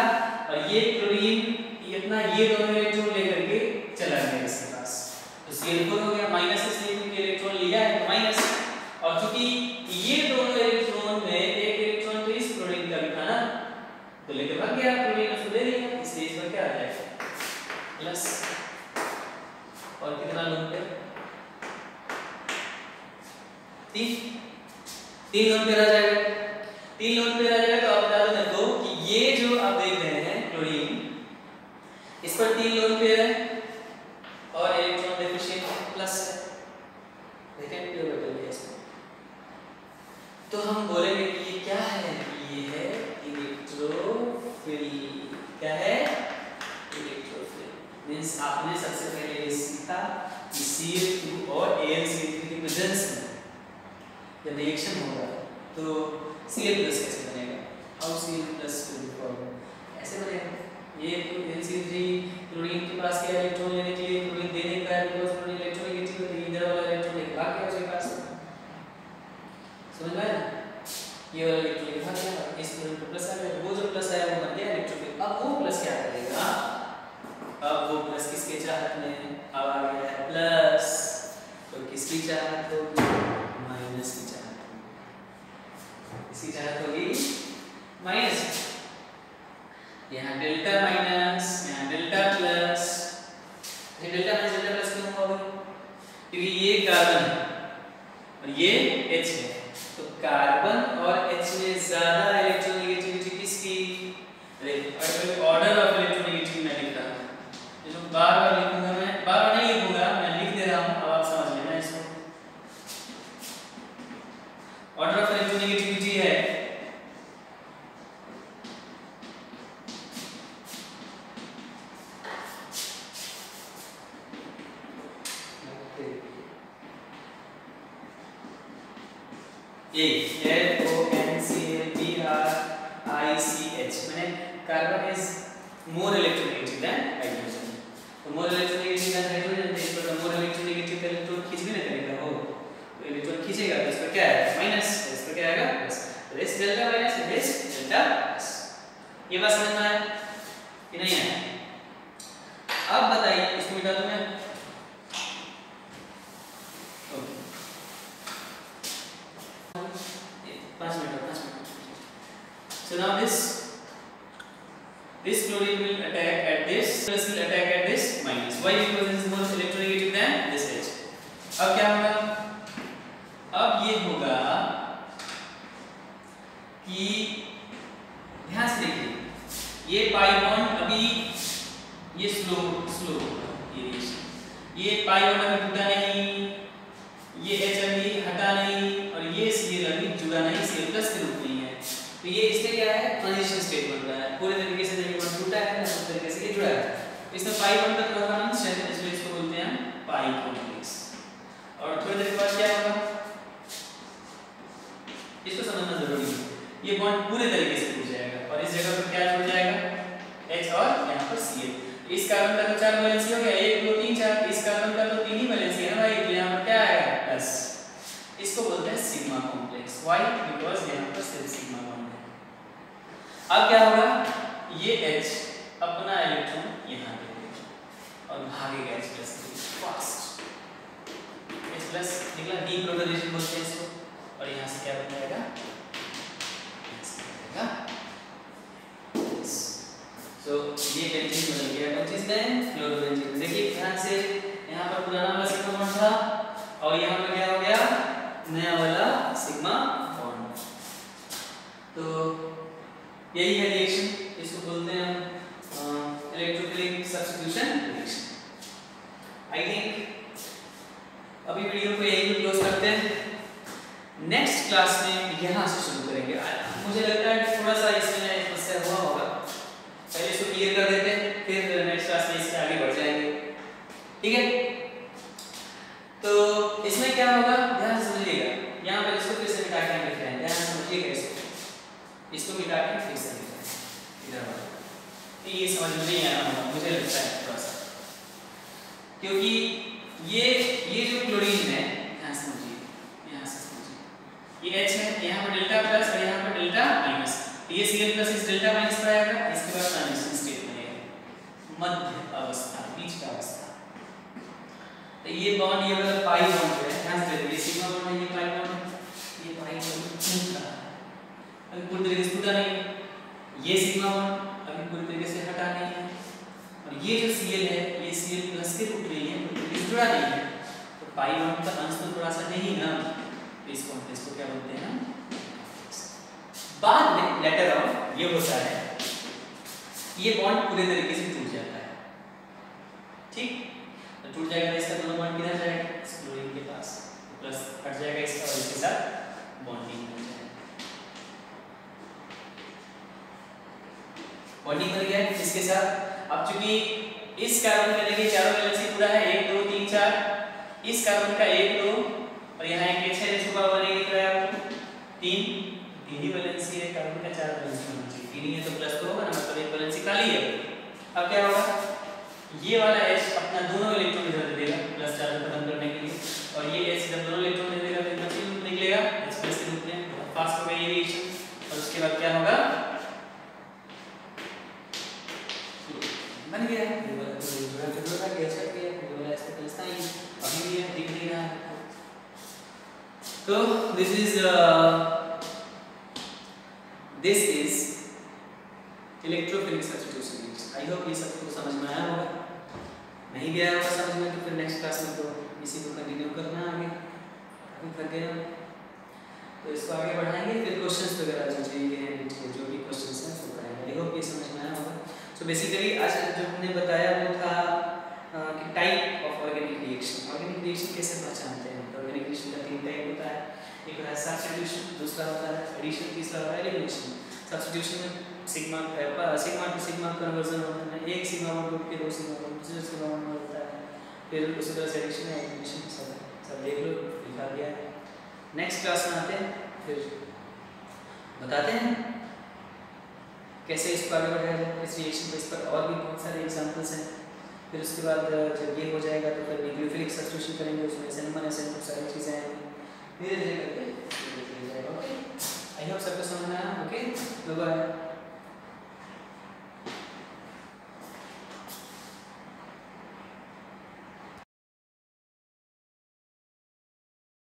A: और ये क्लोरीन इतना ये दोनों इलेक्ट्रॉन लेकर के चला गया इसके पास, तो Cl4 हो गया माइनस, इसलिए क्योंकि इलेक्ट्रॉन लिया है तो माइनस, और चूंकि ये दोनों इलेक्ट्रॉन में एक इलेक्ट्रॉन तो इस क्लोरीन का भी था ना, तो लेकर भाग गया क्लोरीन, उसको दे दिया, इसलिए इसमें क्या आ जाएगा प्लस, और कितना लोन पे 3 लोन पे आ जाएगा, 3 लोन पे आ जाएगा। तो आप बता दो मेरे को कि ये जो आप देख रहे हैं क्लोरीन, इस पर 3 लोन पे है और इलेक्ट्रॉन डेफिशिएंट प्लस है, सेकंड पे बदल गया इसमें, तो हम बोलेंगे कि ये क्या है, ये है इलेक्ट्रोफिल। क्या है, इलेक्ट्रोफिल। मींस आपने सबसे पहले ये सीखा कि Cl2 और AlCl3 की प्रेजेंस में जब रिएक्शन होगा तो Cl+ कैसे बनेगा, हाउ Cl+ विल फॉर्म, ऐसे बनेगा। ये AlCl3 क्लोरीन के पास क्या इलेक्ट्रॉन लेने के लिए क्लोरीन देने का है, बिकॉज़ क्लोरीन इलेक्ट्रोनेगेटिव है, इधर वाला इलेक्ट्रॉन लेके भाग गया उसके पास, समझ में आया, ये वाला इलेक्ट्रॉन लेके भाग गया, इस क्लोरीन पे प्लस आ गया, वो जो प्लस आया वो बन गया इलेक्ट्रोफिल। अब वो प्लस क्या करेगा, अब वो प्लस किसके चाहत में, अब आ गया है प्लस, तो किसकी चाहत होगी, माइनस की चाहत होगी, इसकी चाहत होगी माइनस। यहाँ डेल्टा माइनस, यहाँ डेल्टा प्लस, ये डेल्टा माइनस डेल्टा प्लस क्यों होगा, क्योंकि ये कार्बन है और ये H है, तो कार्बन और H में ज्यादा इलेक्ट्रोनेगेटिविटी किसकी, ऑर्डर ऑफ इलेक्ट्रोनेगेटिविटी मैं लिख रहा हूँ, जो बार बार लिखूंगा मैं, बार बार नहीं लिखूंगा, ए FONCABRICH मैंने carbon is more electronegative than hydrogen. तो मोर इलेक्ट्रोनेगेटिव देन हाइड्रोजन, इस पर मोर इलेक्ट्रोनेगेटिव का इलेक्ट्रॉन खींच भी ना करेगा हो, तो इलेक्ट्रॉन खींचेगा तो इस पर क्या है माइनस, इस पर क्या आएगा प्लस। तो this delta minus this delta plus. ये बात समझ में आया कि नहीं आया? अब बताइए इसको मिटा दूं मैं। Okay 5 minute. So now this chlorine will attack at this, plus will attack at this minus. Why? Because this is more electronegative than this H. अब क्या होगा? अब ये होगा कि ध्यान से देखिए, ये पाई बॉन्ड अभी ये स्लो ये पाई बॉन्ड अभी टूटा नहीं, ये H अभी हटा नहीं, और ये Cl अभी जुड़ा नहीं, Cl प्लस के रूप में है। तो ये इसमें क्या है ट्रांजिशन स्टेट बन रहा है, पूरे तरीके से जब बॉन्ड टूटा है ना उस तरीके से ये जुड़ा है। इसमें पाई बॉन्ड का थोड़ा सा इसलिए इसको बोलते हैं पाई कॉम्प्लेक्स। और थोड़ी देर बाद क्या होगा इसको समझना जरूरी है, ये बॉन्ड पूरे तरीके से टूट जाएगा और इस जगह पर क्या जुड़ जाएगा H और यहाँ पर Cl। इस कार्बन का तो 4 वैलेंसी हो गया, 1 2 3 4, इस कार्बन का तो 3 ही वैलेंसी है ना भाई, तो यहाँ पर क्या आएगा प्लस। इसको बोलते हैं सिग्मा कॉम्प्लेक्स। व्हाई? बिकॉज़ यहाँ पर सिर्फ सिग्मा बॉन्ड है। अब क्या होगा, ये H अपना इलेक्ट्रॉन यहाँ दे देगा और भागेगा H प्लस से फास्ट। H प्लस निकला, डीप्रोटोनेशन बोलते हैं इसको, और यहाँ से क्या बन जाएगा सो ये बेंजीन बन गया कौन चीज में क्लोरोबेंजीन। देखिए ध्यान से, यहाँ पर पुराना वाला सिग्मा बॉन्ड था और यहाँ पर क्या हो गया नया वाला सिग्मा बॉन्ड। तो यही है रिएक्शन, इसको बोलते हैं electrophilic substitution reaction. I think अभी वीडियो को यहीं पे क्लोज करते हैं, नेक्स्ट क्लास में यहाँ से शुरू करेंगे। मुझे लगता है कि थोड़ा सा इसमें समस्या हुआ होगा, पहले इसको क्लियर कर देते हैं, फिर नेक्स्ट क्लास में इससे आगे बढ़ जाएंगे, ठीक है? तो इसमें क्या होगा ध्यान से समझिएगा, यहाँ पर इसको फिर से मिटा के लिख रहे हैं, ध्यान से समझिएगा इसको मिटा के फिर से लिख रहे हैं इधर वाला। ये समझ में नहीं आया होगा मुझे लगता है थोड़ा सा, क्योंकि ये जो क्लोरीन है ध्यान से समझिए, यहाँ से समझिए, ये H है, यहाँ पर डेल्टा प्लस और यहाँ पर डेल्टा माइनस, ये Cl प्लस इस डेल्टा माइनस पर आएगा, इसके बाद ट्रांजिशन स्टेट बनेगा, मध्य अवस्था, बीच का अवस्था। तो ये बॉन्ड ये वाला पाई बॉन्ड है, ध्यान से देखिए, ये सिग्मा बॉन्ड है, ये पाई बॉन्ड है, ये पाई बॉन्ड टूट रहा है, अभी पूरी तरीके से टूटा नहीं है, ये सिग्मा बॉन्ड अभी पूरी तरीके से हटा नहीं है, और ये जो Cl है ये Cl प्लस के रूप में है, पूरी जुड़ा नहीं है, तो पाई बॉन्ड का अंश तो थोड़ा सा नहीं ना, इसको क्या बोलते हैं, बाद में लेटर ऑन ये होता है, ये बॉन्ड पूरे तरीके से टूट जाता है, ठीक? तो टूट जाएगा तो इसका दोनों बॉन्ड किधर जाएगा, इस क्लोरीन के पास, प्लस हट जाएगा इसका और इसके साथ बॉन्डिंग हो जाएगा। बॉन्डिंग हो गया इसके साथ। अब चूंकि इस कार्बन का देखिए चारों वैलेंसी पूरा है, 1 2 3 4, इस कार्बन का 1 2 और यहाँ एक H है जो छुपा हुआ नहीं दिख रहा है आपको, 3 ही वैलेंसी है, कार्बन का 4 वैलेंसी होना चाहिए, 3 ही है तो प्लस तो होगा ना, मतलब एक वैलेंसी खाली है। अब क्या होगा, ये वाला H अपना दोनों इलेक्ट्रॉन इधर दे देगा प्लस चार्ज खत्म करने के लिए, और ये H जब दोनों इलेक्ट्रॉन दे देगा तो इनर्जी रूप निकलेगा H प्लस के रूप में, बहुत फास्ट होगा ये रिएक्शन। और उसके बाद क्या होगा, बन गया ये वाला जुड़ा गैस कर गया, ये वाला ऐसे चलता ही अभी भी है, दिख नहीं रहा है। तो this is electrophilic substitution reaction. I hope ये सबको समझ में आया होगा, नहीं भी आया होगा समझ में तो फिर नेक्स्ट क्लास में तो इसी को कंटिन्यू करना आगे, अभी कर गए तो इसको आगे बढ़ाएंगे, फिर क्वेश्चंस वगैरह जो चाहिए हैं जो भी क्वेश्चंस हैं वो करेंगे। आई होप ये समझ में आया होगा। सो बेसिकली आज जो हमने बताया वो था कि type of organic reaction. Organic reaction कैसे पहचानते हैं, तो ऑर्गेनिक रिएक्शन का 3 टाइप होता है, एक होता है सब्स्टिट्यूशन, दूसरा होता है एडिशन, तीसरा होता है एलिमिनेशन। सब्स्टिट्यूशन में सिग्मा टू सिग्मा कन्वर्जन होता है, एक सिग्मा बॉन्ड टूट के 2 सिग्मा बॉन्ड दूसरे सिग्मा बॉन्ड में होता है, फिर उसी तरह से एडिशन है, एलिमिनेशन सब देख लो, लिखा दिया है। नेक्स्ट क्लास में आते हैं फिर बताते हैं कैसे इसको आगे बढ़ाया जाए इस रिएक्शन को। इस पर और भी बहुत सारे एग्जांपल्स हैं। फिर उसके बाद जब ये हो जाएगा तो फिर न्यूक्लियोफिलिक सब्स्टिट्यूशन करेंगे, उसमें SN1 SN2 सारी चीज़ें आएंगी, धीरे धीरे करके जाएगा। ओके, आई होप सबको समझ में आया। Okay, bye bye.